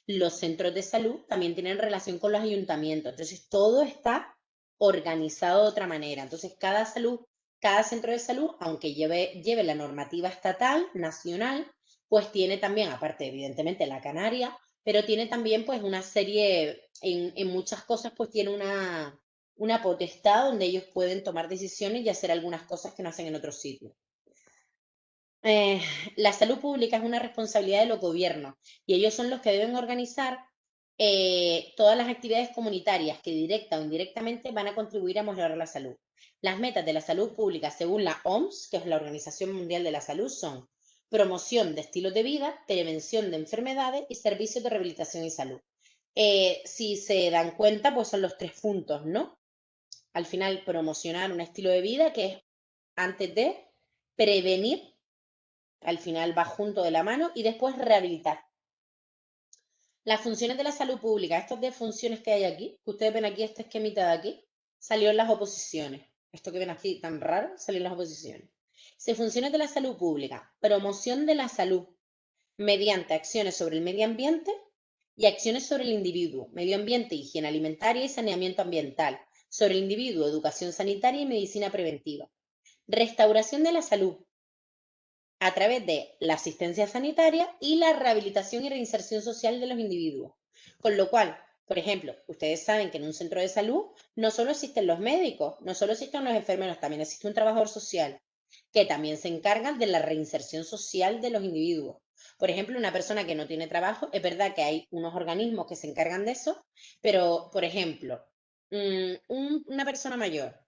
los centros de salud también tienen relación con los ayuntamientos. Entonces, todo está organizado de otra manera. Entonces, cada centro de salud, aunque lleve la normativa estatal, nacional, pues tiene también, aparte, evidentemente, la canaria, pero tiene también, pues, una serie, en muchas cosas, pues, tiene una potestad donde ellos pueden tomar decisiones y hacer algunas cosas que no hacen en otros sitios. La salud pública es una responsabilidad de los gobiernos y ellos son los que deben organizar todas las actividades comunitarias que directa o indirectamente van a contribuir a mejorar la salud. Las metas de la salud pública según la OMS, que es la Organización Mundial de la Salud, son promoción de estilos de vida, prevención de enfermedades y servicios de rehabilitación y salud. Si se dan cuenta, pues son los 3 puntos, ¿no? Al final, promocionar un estilo de vida que es antes de prevenir, al final va junto de la mano, y después rehabilitar. Las funciones de la salud pública, estas 10 funciones que hay aquí, que ustedes ven aquí, este esquemita de aquí, salió en las oposiciones. Esto que ven aquí tan raro, salió en las oposiciones. Funciones de la salud pública, promoción de la salud mediante acciones sobre el medio ambiente y acciones sobre el individuo, medio ambiente, higiene alimentaria y saneamiento ambiental, sobre el individuo, educación sanitaria y medicina preventiva. Restauración de la salud a través de la asistencia sanitaria y la rehabilitación y reinserción social de los individuos. Con lo cual, por ejemplo, ustedes saben que en un centro de salud no solo existen los médicos, no solo existen los enfermeros, también existe un trabajador social que también se encarga de la reinserción social de los individuos. Por ejemplo, una persona que no tiene trabajo, es verdad que hay unos organismos que se encargan de eso, pero, por ejemplo, una persona mayor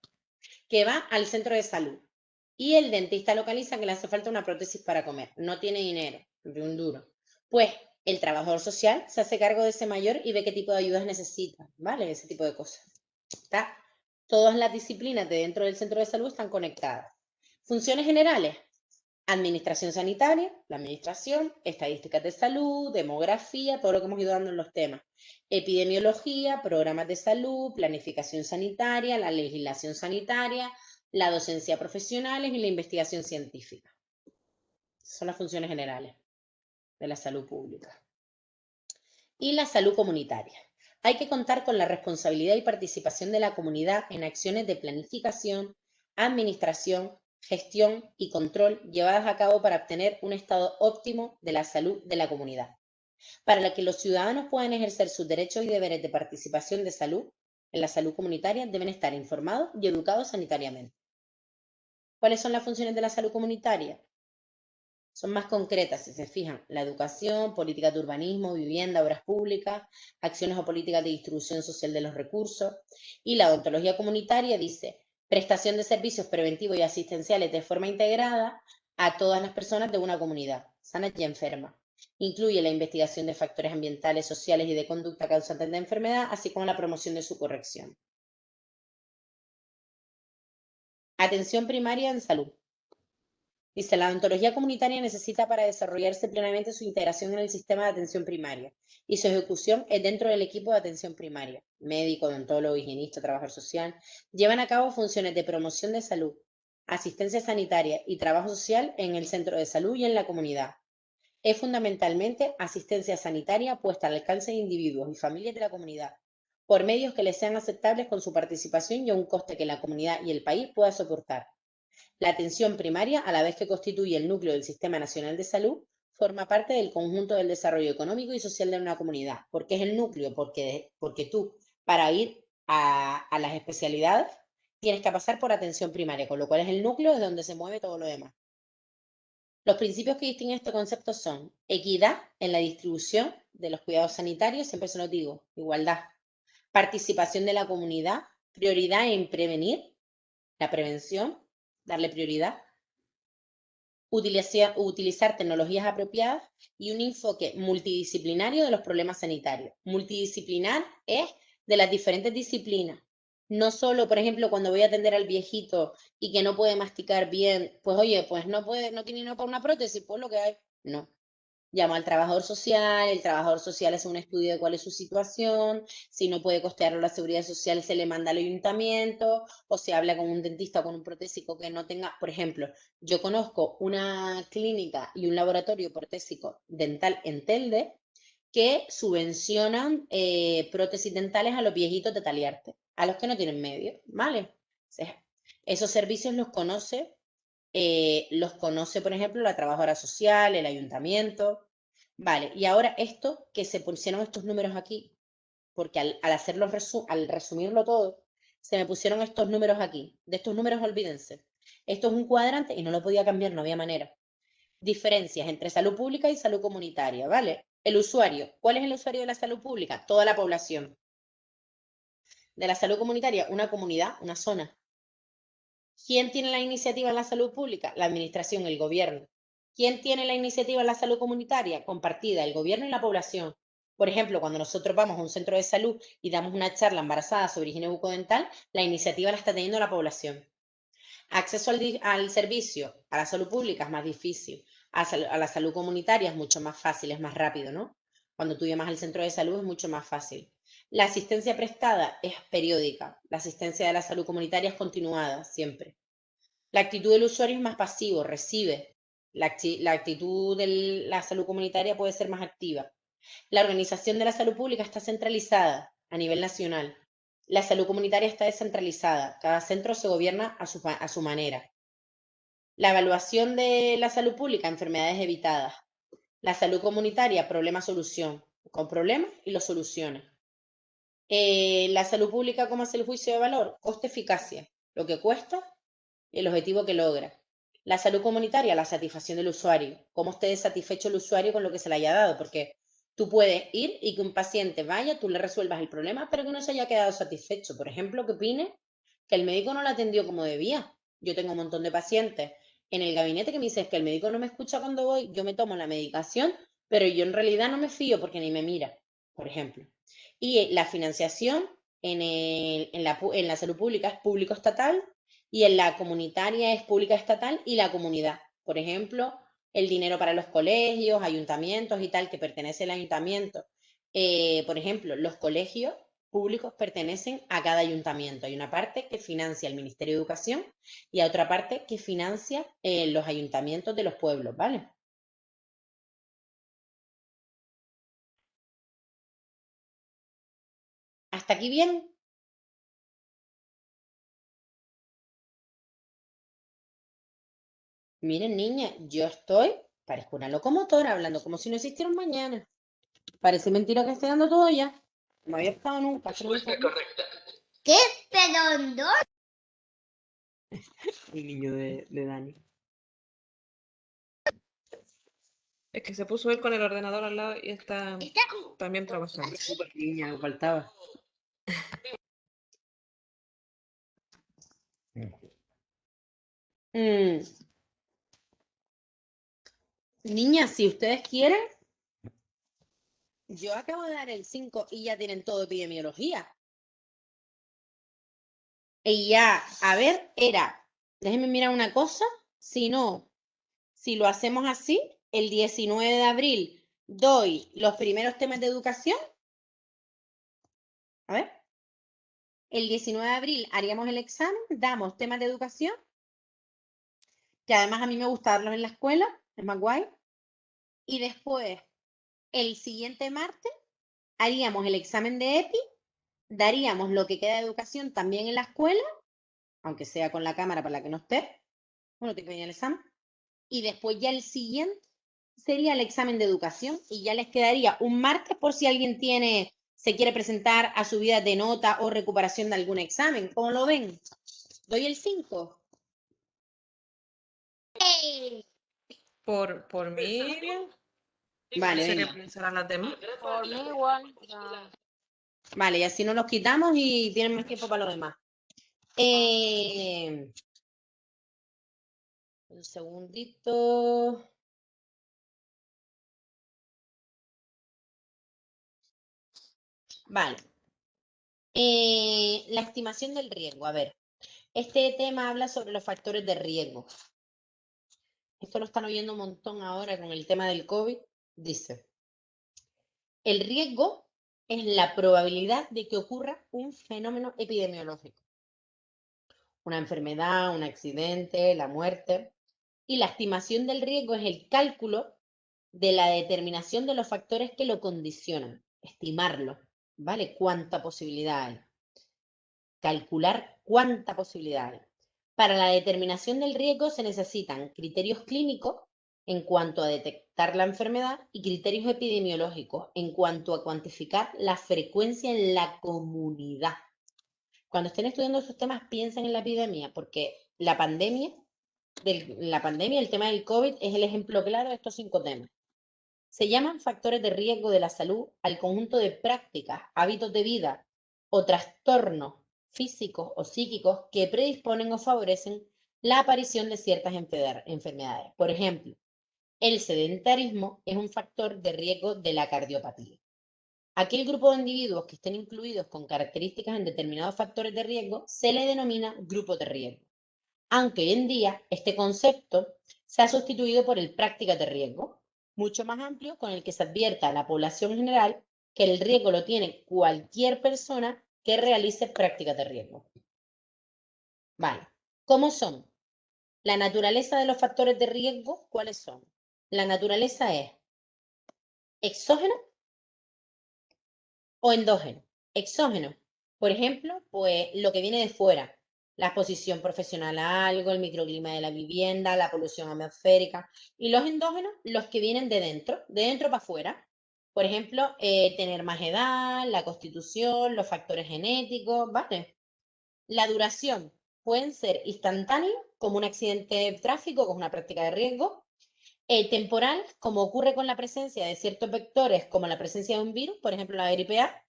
que va al centro de salud y el dentista localiza que le hace falta una prótesis para comer, no tiene dinero, de un duro. Pues el trabajador social se hace cargo de ese mayor y ve qué tipo de ayudas necesita, ¿vale? Ese tipo de cosas. ¿Está? Todas las disciplinas de dentro del centro de salud están conectadas. Funciones generales: administración sanitaria, la administración, estadísticas de salud, demografía, todo lo que hemos ido dando en los temas. Epidemiología, programas de salud, planificación sanitaria, la legislación sanitaria, la docencia profesionales y la investigación científica. Son las funciones generales de la salud pública. Y la salud comunitaria. Hay que contar con la responsabilidad y participación de la comunidad en acciones de planificación, administración, gestión y control llevadas a cabo para obtener un estado óptimo de la salud de la comunidad. Para que los ciudadanos puedan ejercer sus derechos y deberes de participación de salud en la salud comunitaria, deben estar informados y educados sanitariamente. ¿Cuáles son las funciones de la salud comunitaria? Son más concretas, si se fijan: la educación, políticas de urbanismo, vivienda, obras públicas, acciones o políticas de distribución social de los recursos. Y la odontología comunitaria dice: prestación de servicios preventivos y asistenciales de forma integrada a todas las personas de una comunidad, sanas y enfermas. Incluye la investigación de factores ambientales, sociales y de conducta causantes de enfermedad, así como la promoción de su corrección. Atención primaria en salud. Dice: la odontología comunitaria necesita para desarrollarse plenamente su integración en el sistema de atención primaria y su ejecución es dentro del equipo de atención primaria. Médico, odontólogo, higienista, trabajador social llevan a cabo funciones de promoción de salud, asistencia sanitaria y trabajo social en el centro de salud y en la comunidad. Es fundamentalmente asistencia sanitaria puesta al alcance de individuos y familias de la comunidad por medios que les sean aceptables con su participación y a un coste que la comunidad y el país pueda soportar. La atención primaria, a la vez que constituye el núcleo del Sistema Nacional de Salud, forma parte del conjunto del desarrollo económico y social de una comunidad. ¿Por qué es el núcleo? Porque tú, para ir a las especialidades, tienes que pasar por atención primaria, con lo cual es el núcleo de donde se mueve todo lo demás. Los principios que distinguen este concepto son equidad en la distribución de los cuidados sanitarios, siempre se los digo, igualdad, participación de la comunidad, prioridad en prevenir, la prevención, darle prioridad, utilizar tecnologías apropiadas y un enfoque multidisciplinario de los problemas sanitarios. Multidisciplinar es de las diferentes disciplinas. No solo, por ejemplo, cuando voy a atender al viejito y que no puede masticar bien, pues oye, pues no tiene dinero para una prótesis, pues lo que hay. No. Llama al trabajador social, el trabajador social hace un estudio de cuál es su situación, si no puede costearlo la seguridad social se le manda al ayuntamiento, o se habla con un dentista o con un protésico que no tenga. Por ejemplo, yo conozco una clínica y un laboratorio protésico dental en Telde que subvencionan prótesis dentales a los viejitos de Taliarte, a los que no tienen medio, ¿vale? O sea, esos servicios los conoce, por ejemplo, la trabajadora social, el ayuntamiento. Vale, y ahora esto, que se pusieron estos números aquí, porque al resumirlo todo, se me pusieron estos números aquí. De estos números olvídense. Esto es un cuadrante y no lo podía cambiar, no había manera. Diferencias entre salud pública y salud comunitaria, ¿vale? El usuario. ¿Cuál es el usuario de la salud pública? Toda la población. De la salud comunitaria, una comunidad, una zona. ¿Quién tiene la iniciativa en la salud pública? La administración, el gobierno. ¿Quién tiene la iniciativa en la salud comunitaria? Compartida, el gobierno y la población. Por ejemplo, cuando nosotros vamos a un centro de salud y damos una charla embarazada sobre higiene bucodental, la iniciativa la está teniendo la población. Acceso al servicio, a la salud pública es más difícil, a la salud comunitaria es mucho más fácil, es más rápido, ¿no? Cuando tú llamas al centro de salud es mucho más fácil. La asistencia prestada es periódica, la asistencia de la salud comunitaria es continuada, siempre. La actitud del usuario es más pasivo, recibe. La actitud de la salud comunitaria puede ser más activa. La organización de la salud pública está centralizada a nivel nacional. La salud comunitaria está descentralizada. Cada centro se gobierna a su manera. La evaluación de la salud pública, enfermedades evitadas. La salud comunitaria, problema-solución. Con problemas y los soluciona. La salud pública, ¿cómo hace el juicio de valor? Coste-eficacia. Lo que cuesta y el objetivo que logra. La salud comunitaria, la satisfacción del usuario. Cómo esté satisfecho el usuario con lo que se le haya dado, porque tú puedes ir y que un paciente vaya, tú le resuelvas el problema, pero que no se haya quedado satisfecho. Por ejemplo, que opine que el médico no lo atendió como debía. Yo tengo un montón de pacientes en el gabinete que me dicen que el médico no me escucha cuando voy, yo me tomo la medicación, pero yo en realidad no me fío porque ni me mira, por ejemplo. Y la financiación en la salud pública es público-estatal y en la comunitaria es pública estatal y la comunidad. Por ejemplo, el dinero para los colegios, ayuntamientos y tal, que pertenece al ayuntamiento. Por ejemplo, los colegios públicos pertenecen a cada ayuntamiento. Hay una parte que financia el Ministerio de Educación y otra parte que financia los ayuntamientos de los pueblos, ¿vale? ¿Hasta aquí bien? Miren, niña, yo parezco una locomotora hablando como si no existiera un mañana. Parece mentira que esté dando todo ya. No había estado nunca. ¿Qué? ¿Pero no? El niño de Dani. Es que se puso él con el ordenador al lado y está también trabajando. Súper niña, me faltaba. Mm, Niña, si ustedes quieren, yo acabo de dar el 5 y ya tienen todo epidemiología. Y ya, a ver, déjenme mirar una cosa, si lo hacemos así, el 19 de abril doy los primeros temas de educación. A ver, el 19 de abril haríamos el examen, damos temas de educación, que además a mí me gusta darlos en la escuela, es más guay. Y después, el siguiente martes, haríamos el examen de EPI, daríamos lo que queda de educación también en la escuela, aunque sea con la cámara para la que no esté, bueno, te venir el examen, y después ya el siguiente sería el examen de educación y ya les quedaría un martes por si alguien se quiere presentar a subidas de nota o recuperación de algún examen. ¿Cómo lo ven? ¿Doy el 5? Por mí, Vale, sería venga. pensar a las demás. Por mí igual. Ya. Vale, y así no los quitamos y tienen más tiempo para lo demás. Un segundito. Vale. La estimación del riesgo. A ver, este tema habla sobre los factores de riesgo. Esto lo están oyendo un montón ahora con el tema del COVID. Dice, el riesgo es la probabilidad de que ocurra un fenómeno epidemiológico. Una enfermedad, un accidente, la muerte. Y la estimación del riesgo es el cálculo de la determinación de los factores que lo condicionan. Estimarlo, ¿vale? ¿Cuánta posibilidad hay? Calcular cuánta posibilidad hay. Para la determinación del riesgo se necesitan criterios clínicos en cuanto a detectar la enfermedad y criterios epidemiológicos en cuanto a cuantificar la frecuencia en la comunidad. Cuando estén estudiando esos temas, piensen en la epidemia, porque la pandemia, el tema del COVID es el ejemplo claro de estos 5 temas. Se llaman factores de riesgo de la salud al conjunto de prácticas, hábitos de vida o trastornos físicos o psíquicos que predisponen o favorecen la aparición de ciertas enfermedades. Por ejemplo, el sedentarismo es un factor de riesgo de la cardiopatía. Aquel grupo de individuos que estén incluidos con características en determinados factores de riesgo se le denomina grupo de riesgo. Aunque hoy en día este concepto se ha sustituido por el prácticas de riesgo, mucho más amplio, con el que se advierta a la población general que el riesgo lo tiene cualquier persona que realice prácticas de riesgo. Vale, ¿cómo son? La naturaleza de los factores de riesgo, ¿cuáles son? La naturaleza es exógeno o endógeno. Exógeno, por ejemplo, pues lo que viene de fuera, la exposición profesional a algo, el microclima de la vivienda, la polución atmosférica. Y los endógenos, los que vienen de dentro para afuera. Por ejemplo, tener más edad, la constitución, los factores genéticos, ¿vale? La duración pueden ser instantáneos, como un accidente de tráfico, que es una práctica de riesgo, temporal, como ocurre con la presencia de ciertos vectores, como la presencia de un virus, por ejemplo, la gripe A,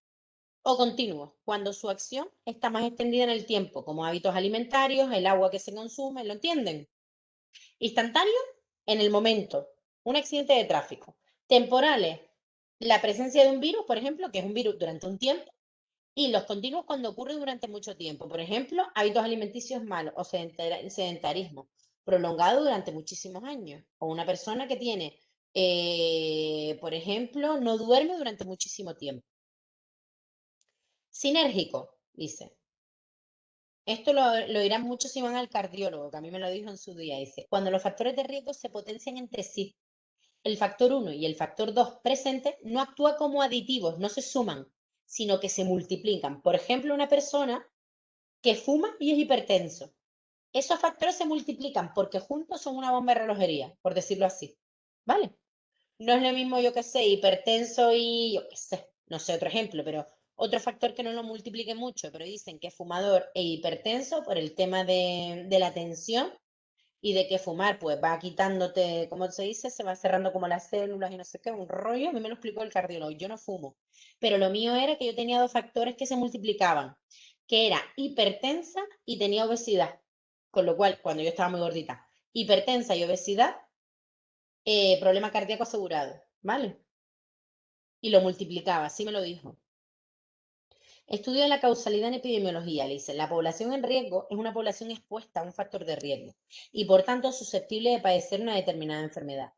o continuo, cuando su acción está más extendida en el tiempo, como hábitos alimentarios, el agua que se consume, ¿lo entienden? Instantáneo, en el momento, un accidente de tráfico. Temporales, la presencia de un virus, por ejemplo, que es un virus durante un tiempo, y los continuos cuando ocurre durante mucho tiempo. Por ejemplo, hábitos alimenticios malos o sedentarismo prolongado durante muchísimos años. O una persona que tiene, por ejemplo, no duerme durante muchísimo tiempo. Sinérgico, dice. Esto lo dirán muchos si van al cardiólogo, que a mí me lo dijo en su día. Dice, cuando los factores de riesgo se potencian entre sí, el factor 1 y el factor 2 presentes no actúan como aditivos, no se suman, sino que se multiplican. Por ejemplo, una persona que fuma y es hipertenso. Esos factores se multiplican porque juntos son una bomba de relojería, por decirlo así. ¿Vale? No es lo mismo, yo que sé, hipertenso y, yo qué sé, no sé otro ejemplo, pero otro factor que no lo multiplique mucho, pero dicen que es fumador e hipertenso por el tema de la tensión y de que fumar pues va quitándote, como se dice, se va cerrando como las células y no sé qué, un rollo. A mí me lo explicó el cardiólogo, yo no fumo, pero lo mío era que yo tenía dos factores que se multiplicaban, que era hipertensa y tenía obesidad, con lo cual, cuando yo estaba muy gordita, hipertensa y obesidad, problema cardíaco asegurado, ¿vale? Y lo multiplicaba, así me lo dijo. Estudio de la causalidad en epidemiología, le dice, la población en riesgo es una población expuesta a un factor de riesgo y por tanto susceptible de padecer una determinada enfermedad.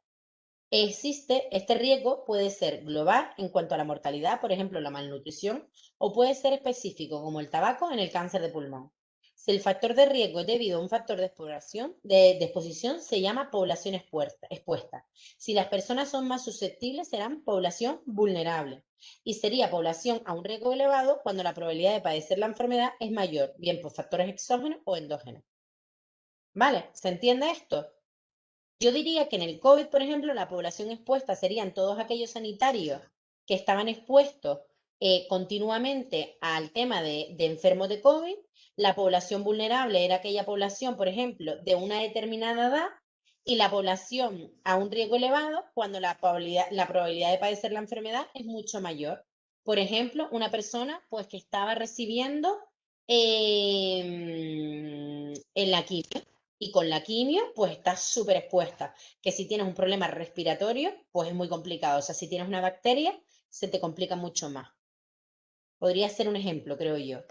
Este riesgo puede ser global en cuanto a la mortalidad, por ejemplo, la malnutrición, o puede ser específico, como el tabaco, en el cáncer de pulmón. Si el factor de riesgo es debido a un factor de exposición, se llama población expuesta. Si las personas son más susceptibles, serán población vulnerable. Y sería población a un riesgo elevado cuando la probabilidad de padecer la enfermedad es mayor, bien por factores exógenos o endógenos. ¿Vale? ¿Se entiende esto? Yo diría que en el COVID, por ejemplo, la población expuesta serían todos aquellos sanitarios que estaban expuestos continuamente al tema de enfermos de COVID. La población vulnerable era aquella población, por ejemplo, de una determinada edad, y la población a un riesgo elevado cuando la probabilidad de padecer la enfermedad es mucho mayor. Por ejemplo, una persona pues, que estaba recibiendo en la quimio, y con la quimio, pues estás súper expuesta. Que si tienes un problema respiratorio, pues es muy complicado. O sea, si tienes una bacteria, se te complica mucho más. Podría ser un ejemplo, creo yo.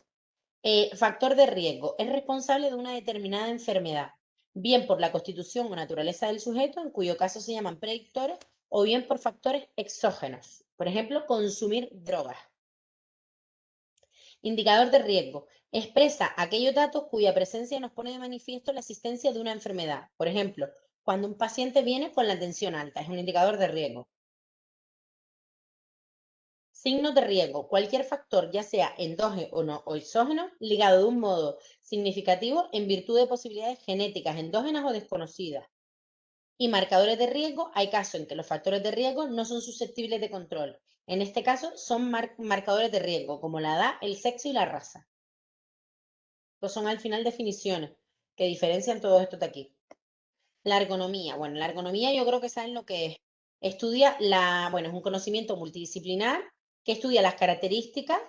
Factor de riesgo. Es responsable de una determinada enfermedad, bien por la constitución o naturaleza del sujeto, en cuyo caso se llaman predictores, o bien por factores exógenos. Por ejemplo, consumir drogas. Indicador de riesgo. Expresa aquellos datos cuya presencia nos pone de manifiesto la existencia de una enfermedad. Por ejemplo, cuando un paciente viene con la tensión alta, es un indicador de riesgo. Signos de riesgo. Cualquier factor, ya sea endógeno o exógeno, ligado de un modo significativo en virtud de posibilidades genéticas endógenas o desconocidas. Y marcadores de riesgo. Hay casos en que los factores de riesgo no son susceptibles de control. En este caso, son marcadores de riesgo, como la edad, el sexo y la raza. Pues son al final definiciones que diferencian todo esto de aquí. La ergonomía. Bueno, la ergonomía yo creo que saben lo que es. Estudia bueno, es un conocimiento multidisciplinar que estudia las características,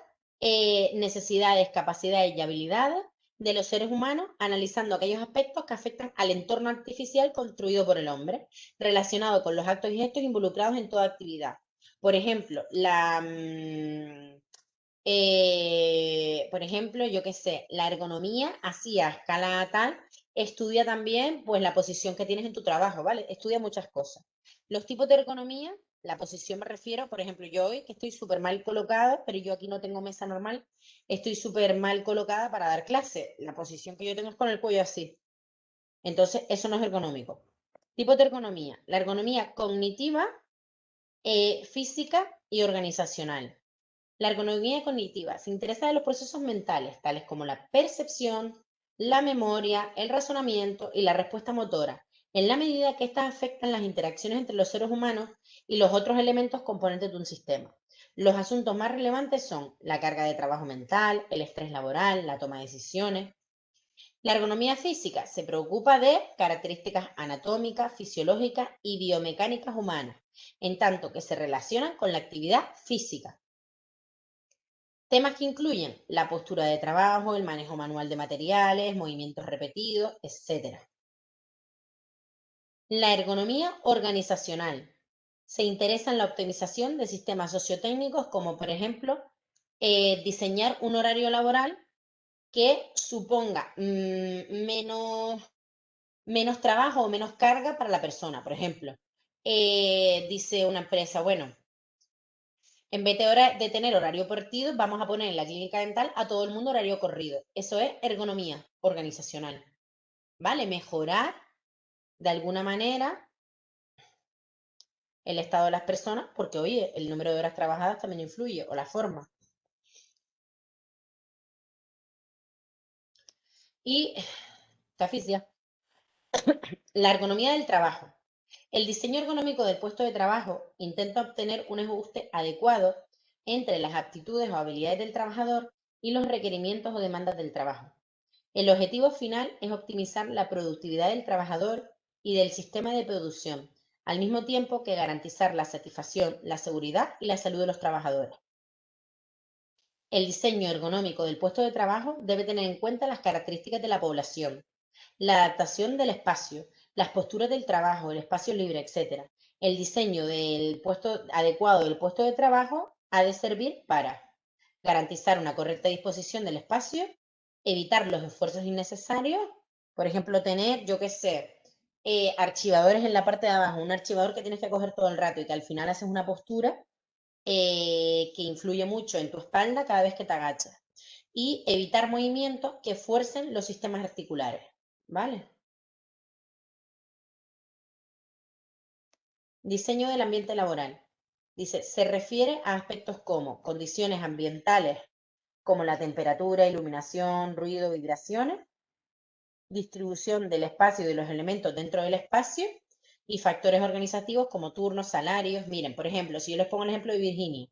necesidades, capacidades y habilidades de los seres humanos, analizando aquellos aspectos que afectan al entorno artificial construido por el hombre, relacionado con los actos y gestos involucrados en toda actividad. Por ejemplo, yo qué sé, la ergonomía, así a escala tal, estudia también pues la posición que tienes en tu trabajo, ¿vale? Estudia muchas cosas. Los tipos de ergonomía, la posición me refiero, por ejemplo, yo hoy que estoy súper mal colocada, pero yo aquí no tengo mesa normal, estoy súper mal colocada para dar clase. La posición que yo tengo es con el cuello así. Entonces, eso no es ergonómico. Tipos de ergonomía. La ergonomía cognitiva, física y organizacional. La ergonomía cognitiva se interesa de los procesos mentales, tales como la percepción, la memoria, el razonamiento y la respuesta motora, en la medida que éstas afectan las interacciones entre los seres humanos y los otros elementos componentes de un sistema. Los asuntos más relevantes son la carga de trabajo mental, el estrés laboral, la toma de decisiones. La ergonomía física se preocupa de características anatómicas, fisiológicas y biomecánicas humanas, en tanto que se relacionan con la actividad física. Temas que incluyen la postura de trabajo, el manejo manual de materiales, movimientos repetidos, etc. La ergonomía organizacional se interesa en la optimización de sistemas sociotécnicos como, por ejemplo, diseñar un horario laboral que suponga menos trabajo o menos carga para la persona. Por ejemplo, dice una empresa, bueno, en vez de tener horario partido, vamos a poner en la clínica dental a todo el mundo horario corrido. Eso es ergonomía organizacional. ¿Vale? Mejorar de alguna manera el estado de las personas, porque, oye, el número de horas trabajadas también influye, o la forma. Y, taficia, la ergonomía del trabajo. El diseño ergonómico del puesto de trabajo intenta obtener un ajuste adecuado entre las aptitudes o habilidades del trabajador y los requerimientos o demandas del trabajo. El objetivo final es optimizar la productividad del trabajador y del sistema de producción, al mismo tiempo que garantizar la satisfacción, la seguridad y la salud de los trabajadores. El diseño ergonómico del puesto de trabajo debe tener en cuenta las características de la población, la adaptación del espacio, las posturas del trabajo, el espacio libre, etc. El diseño del puesto adecuado del puesto de trabajo ha de servir para garantizar una correcta disposición del espacio, evitar los esfuerzos innecesarios, por ejemplo, tener, yo qué sé, archivadores en la parte de abajo, un archivador que tienes que coger todo el rato y que al final haces una postura que influye mucho en tu espalda cada vez que te agachas. Y evitar movimientos que fuercen los sistemas articulares, ¿vale? Diseño del ambiente laboral. Dice, se refiere a aspectos como condiciones ambientales, como la temperatura, iluminación, ruido, vibraciones, distribución del espacio y de los elementos dentro del espacio y factores organizativos como turnos, salarios. Miren, por ejemplo, si yo les pongo el ejemplo de Virginia,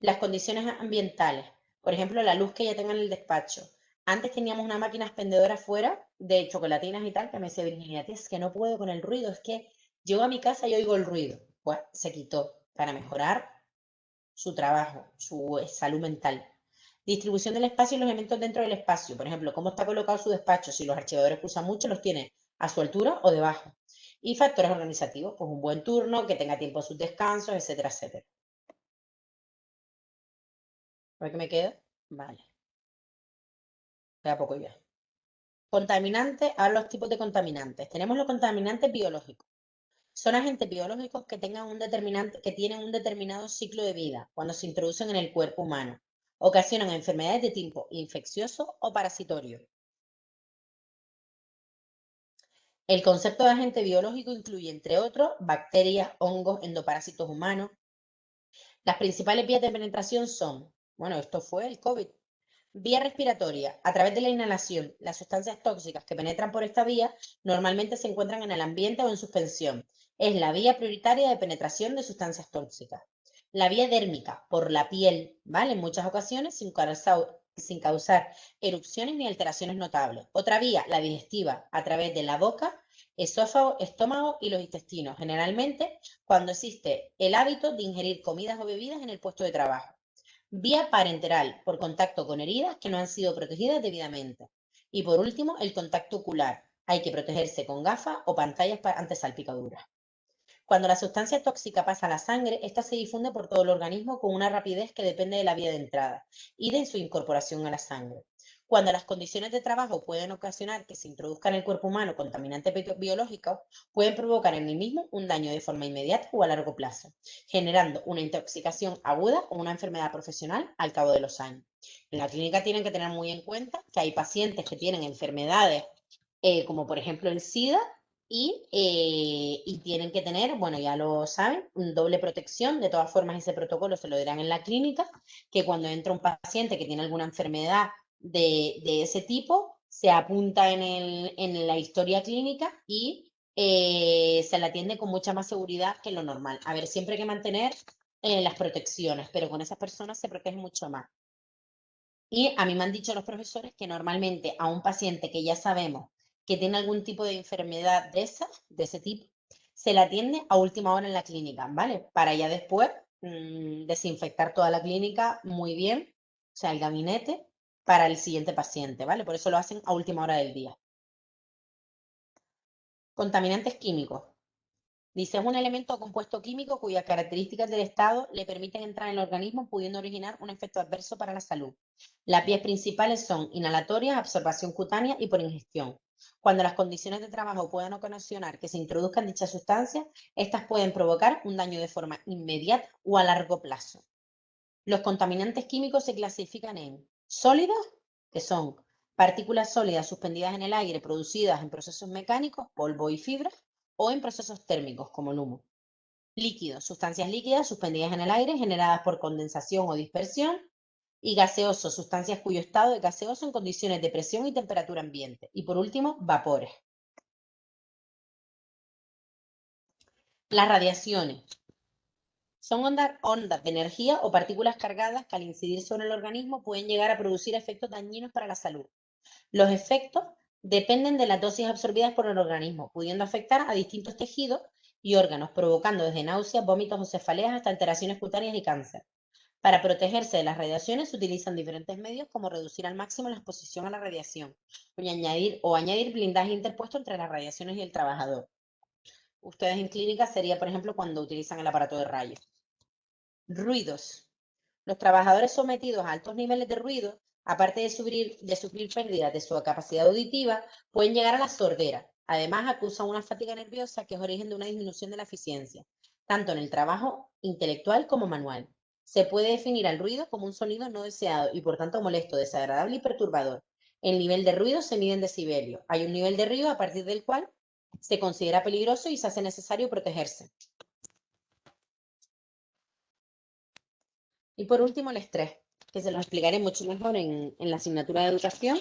las condiciones ambientales, por ejemplo, la luz que ella tenga en el despacho. Antes teníamos una máquina expendedora afuera de chocolatinas y tal, que me decía Virginia, es que no puedo con el ruido, es que llego a mi casa y oigo el ruido. Pues se quitó para mejorar su trabajo, su salud mental. Distribución del espacio y los elementos dentro del espacio. Por ejemplo, cómo está colocado su despacho. Si los archivadores que usan mucho, los tiene a su altura o debajo. Y factores organizativos, pues un buen turno, que tenga tiempo a sus descansos, etcétera, etcétera. ¿Para qué me queda? Vale. Queda poco ya. Contaminantes, ahora los tipos de contaminantes. Tenemos los contaminantes biológicos. Son agentes biológicos que tienen un determinado ciclo de vida cuando se introducen en el cuerpo humano. Ocasionan enfermedades de tipo infeccioso o parasitorio. El concepto de agente biológico incluye, entre otros, bacterias, hongos, endoparásitos humanos. Las principales vías de penetración son, bueno, esto fue el COVID. Vía respiratoria. A través de la inhalación, las sustancias tóxicas que penetran por esta vía normalmente se encuentran en el ambiente o en suspensión. Es la vía prioritaria de penetración de sustancias tóxicas. La vía dérmica, por la piel, ¿vale? En muchas ocasiones sin causar erupciones ni alteraciones notables. Otra vía, la digestiva, a través de la boca esófago, estómago y los intestinos, generalmente cuando existe el hábito de ingerir comidas o bebidas en el puesto de trabajo. Vía parenteral, por contacto con heridas que no han sido protegidas debidamente. Y por último, el contacto ocular. Hay que protegerse con gafas o pantallas ante salpicaduras. Cuando la sustancia tóxica pasa a la sangre, esta se difunde por todo el organismo con una rapidez que depende de la vía de entrada y de su incorporación a la sangre. Cuando las condiciones de trabajo pueden ocasionar que se introduzca en el cuerpo humano contaminantes biológicos, pueden provocar en el mismo un daño de forma inmediata o a largo plazo, generando una intoxicación aguda o una enfermedad profesional al cabo de los años. En la clínica tienen que tener muy en cuenta que hay pacientes que tienen enfermedades como por ejemplo el SIDA, y tienen que tener, bueno, ya lo saben, doble protección. De todas formas, ese protocolo se lo dirán en la clínica, que cuando entra un paciente que tiene alguna enfermedad de ese tipo, se apunta en la historia clínica y se la atiende con mucha más seguridad que lo normal. A ver, siempre hay que mantener las protecciones, pero con esas personas se protege mucho más. Y a mí me han dicho los profesores que normalmente a un paciente que ya sabemos que tiene algún tipo de enfermedad de ese tipo, se le atiende a última hora en la clínica, ¿vale? Para ya después desinfectar toda la clínica muy bien, o sea, el gabinete, para el siguiente paciente, ¿vale? Por eso lo hacen a última hora del día. Contaminantes químicos. Dice, es un elemento o compuesto químico cuyas características del estado le permiten entrar en el organismo, pudiendo originar un efecto adverso para la salud. Las vías principales son inhalatorias, absorción cutánea y por ingestión. Cuando las condiciones de trabajo puedan ocasionar que se introduzcan dichas sustancias, estas pueden provocar un daño de forma inmediata o a largo plazo. Los contaminantes químicos se clasifican en sólidos, que son partículas sólidas suspendidas en el aire producidas en procesos mecánicos, polvo y fibras, o en procesos térmicos, como el humo. Líquidos, sustancias líquidas suspendidas en el aire generadas por condensación o dispersión. Y gaseosos, sustancias cuyo estado es gaseoso en condiciones de presión y temperatura ambiente. Y por último, vapores. Las radiaciones son ondas de energía o partículas cargadas que al incidir sobre el organismo pueden llegar a producir efectos dañinos para la salud. Los efectos dependen de las dosis absorbidas por el organismo, pudiendo afectar a distintos tejidos y órganos, provocando desde náuseas, vómitos o cefaleas hasta alteraciones cutáneas y cáncer. Para protegerse de las radiaciones se utilizan diferentes medios como reducir al máximo la exposición a la radiación o añadir blindaje interpuesto entre las radiaciones y el trabajador. Ustedes en clínica sería, por ejemplo, cuando utilizan el aparato de rayos. Ruidos. Los trabajadores sometidos a altos niveles de ruido, aparte de sufrir pérdidas de su capacidad auditiva, pueden llegar a la sordera. Además, acusan una fatiga nerviosa que es origen de una disminución de la eficiencia, tanto en el trabajo intelectual como manual. Se puede definir al ruido como un sonido no deseado y por tanto molesto, desagradable y perturbador. El nivel de ruido se mide en decibelios. Hay un nivel de ruido a partir del cual se considera peligroso y se hace necesario protegerse. Y por último, el estrés, que se lo explicaré mucho mejor en la asignatura de educación,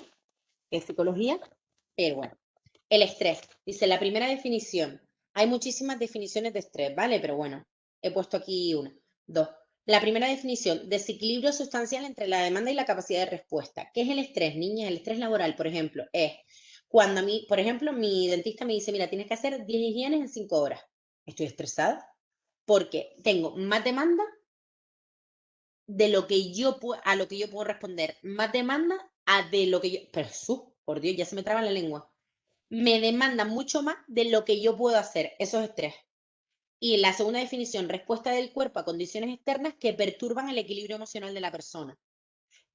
que es psicología. Pero bueno, el estrés. Dice, la primera definición. Hay muchísimas definiciones de estrés, ¿vale? Pero bueno, he puesto aquí una. Dos. La primera definición, desequilibrio sustancial entre la demanda y la capacidad de respuesta. ¿Qué es el estrés, niñas? El estrés laboral, por ejemplo, es cuando a mí, por ejemplo, mi dentista me dice, mira, tienes que hacer 10 higienes en 5 horas. Estoy estresada porque tengo más demanda de lo que a lo que yo puedo responder, más demanda a de lo que yo, pero por Dios, ya se me traba la lengua, me demanda mucho más de lo que yo puedo hacer, eso es estrés. Y la segunda definición, respuesta del cuerpo a condiciones externas que perturban el equilibrio emocional de la persona.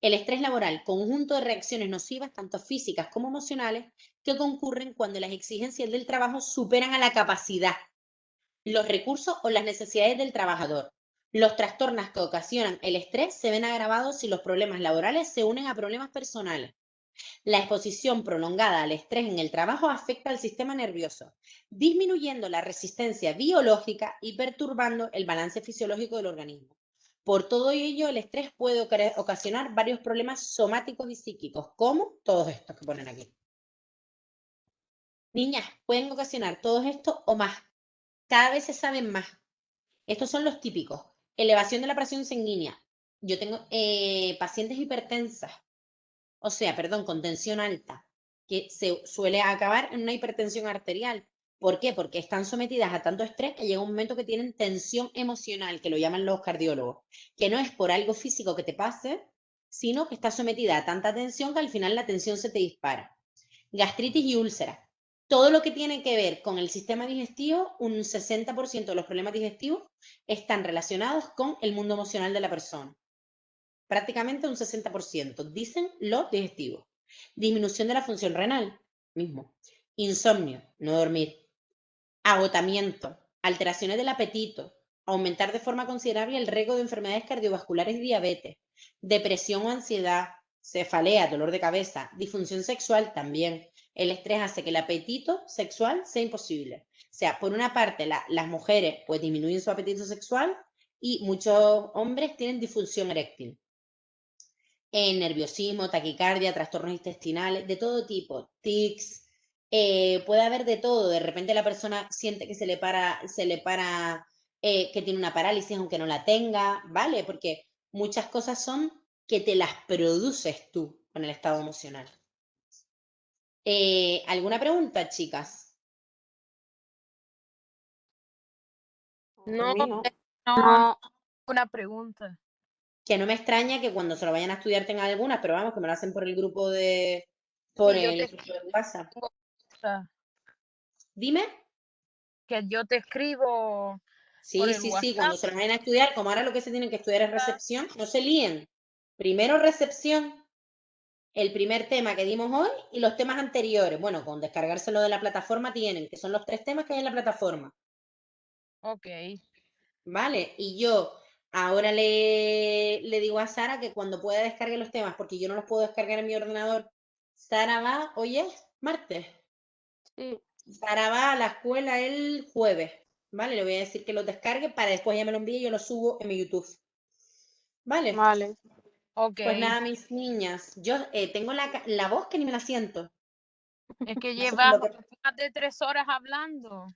El estrés laboral, conjunto de reacciones nocivas, tanto físicas como emocionales, que concurren cuando las exigencias del trabajo superan a la capacidad, los recursos o las necesidades del trabajador. Los trastornos que ocasionan el estrés se ven agravados si los problemas laborales se unen a problemas personales. La exposición prolongada al estrés en el trabajo afecta al sistema nervioso, disminuyendo la resistencia biológica y perturbando el balance fisiológico del organismo. Por todo ello, el estrés puede ocasionar varios problemas somáticos y psíquicos, como todos estos que ponen aquí. Niñas, pueden ocasionar todos estos o más. Cada vez se saben más. Estos son los típicos. Elevación de la presión sanguínea. Yo tengo pacientes hipertensas, con tensión alta, que se suele acabar en una hipertensión arterial. ¿Por qué? Porque están sometidas a tanto estrés que llega un momento que tienen tensión emocional, que lo llaman los cardiólogos, que no es por algo físico que te pase, sino que estás sometida a tanta tensión que al final la tensión se te dispara. Gastritis y úlceras. Todo lo que tiene que ver con el sistema digestivo, un 60% de los problemas digestivos están relacionados con el mundo emocional de la persona. Prácticamente un 60%, dicen los digestivos. Disminución de la función renal, mismo. Insomnio, no dormir. Agotamiento, alteraciones del apetito, aumentar de forma considerable el riesgo de enfermedades cardiovasculares y diabetes, depresión o ansiedad, cefalea, dolor de cabeza, disfunción sexual también. El estrés hace que el apetito sexual sea imposible. O sea, por una parte, las mujeres pues disminuyen su apetito sexual y muchos hombres tienen disfunción eréctil. Nerviosismo, taquicardia, trastornos intestinales, de todo tipo, tics, puede haber de todo. De repente la persona siente que se le para, que tiene una parálisis aunque no la tenga, ¿vale? Porque muchas cosas son que te las produces tú con el estado emocional. ¿Alguna pregunta, chicas? A No, mí no. no, una pregunta. Que no me extraña que cuando se lo vayan a estudiar tengan algunas, pero vamos, que me lo hacen por el grupo de, por Sí, yo el te grupo de WhatsApp. escribo, Dime. que yo te escribo por Sí, el sí, sí, cuando WhatsApp. se lo vayan a estudiar, como ahora lo que se tienen que estudiar es recepción, no se líen. Primero recepción, el primer tema que dimos hoy y los temas anteriores. Bueno, con descargárselo de la plataforma tienen, que son los 3 temas que hay en la plataforma. Ok, ¿Vale? Y yo ahora le digo a Sara que cuando pueda descargue los temas, porque yo no los puedo descargar en mi ordenador, Sara va, hoy es martes. sí, Sara va a la escuela el jueves. ¿Vale? Le voy a decir que los descargue para después ya me lo envíe y yo lo subo en mi YouTube. ¿Vale? vale, ok. Pues nada, mis niñas, yo tengo la voz que ni me la siento. Es que No sé por llevas lo que... más de 3 horas hablando.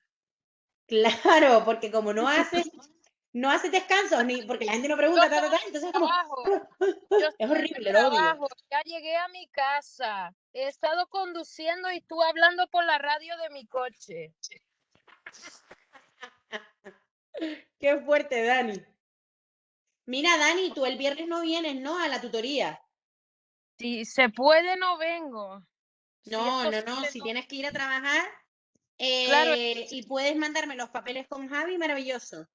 Claro, porque como no haces descansos, ni porque la gente no Yo pregunta, estaba en entonces el es como, trabajo, yo es estoy en el horrible, lo odio. trabajo, ya llegué a mi casa, he estado conduciendo y tú hablando por la radio de mi coche. Qué fuerte, Dani. Mira, Dani, tú el viernes no vienes, ¿no? A la tutoría. Si se puede, no vengo. Si es No, no, no, posible, si no. tienes que ir a trabajar Claro, y puedes mandarme los papeles con Javi, maravilloso.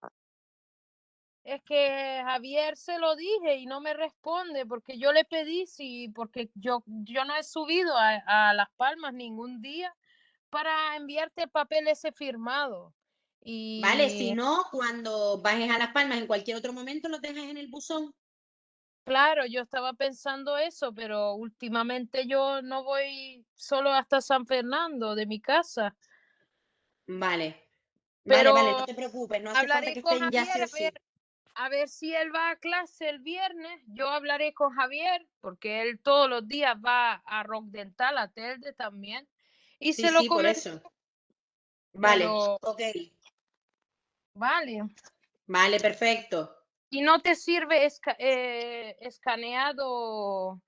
es que Javier se lo dije y no me responde porque yo le pedí, sí, porque yo no he subido a Las Palmas ningún día para enviarte el papel ese firmado. Vale, si Y no, cuando bajes a Las Palmas en cualquier otro momento, los dejas en el buzón. claro, yo estaba pensando eso, pero últimamente yo no voy solo hasta San Fernando de mi casa. Vale, vale, vale, no Pero te preocupes, no hace falta hablaré que con estén ya Javier sí o sí. a ver si él va a clase el viernes. Yo hablaré con Javier porque él todos los días va a Rock Dental, a Telde también. Y Sí, se lo sí, por comenté, eso. Vale, pero ok. vale. Vale, perfecto. ¿Y no te sirve escaneado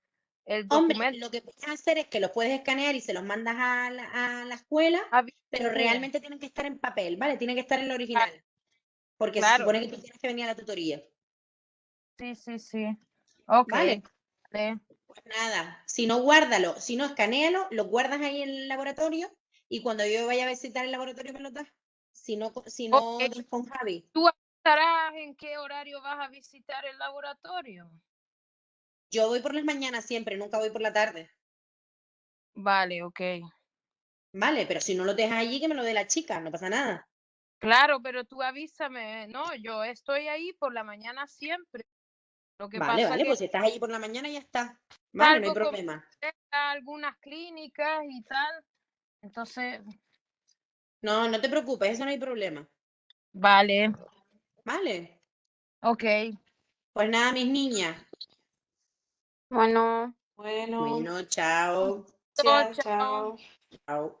el Hombre, documento? lo que puedes hacer es que los puedes escanear y se los mandas a la escuela, Javier, pero sí, realmente tienen que estar en papel, ¿vale? Tienen que estar en el original, porque se claro. supone que tú tienes que venir a la tutoría, Sí, sí, sí. Ok. ¿vale? Vale. Pues nada, si no, guárdalo, si no, escanéalo, lo guardas ahí en el laboratorio y cuando yo vaya a visitar el laboratorio me lo das. Si Ok. no, con Javi. ¿Tú avisarás en qué horario vas a visitar el laboratorio? Yo voy por las mañanas siempre, nunca voy por la tarde. Vale, ok. Vale, pero si no lo dejas allí, que me lo dé la chica, no pasa nada. Claro, pero tú avísame, no, yo estoy ahí por la mañana siempre. Lo que Vale, pasa vale, que pues si estás allí por la mañana ya está. Vale, no hay salgo con problema. a algunas clínicas y tal. Entonces, No, no te preocupes, eso no hay problema. vale, Vale. ok. Pues nada, mis niñas. Bueno, Bueno, Bueno, chao. chao, chao. chao. Chao.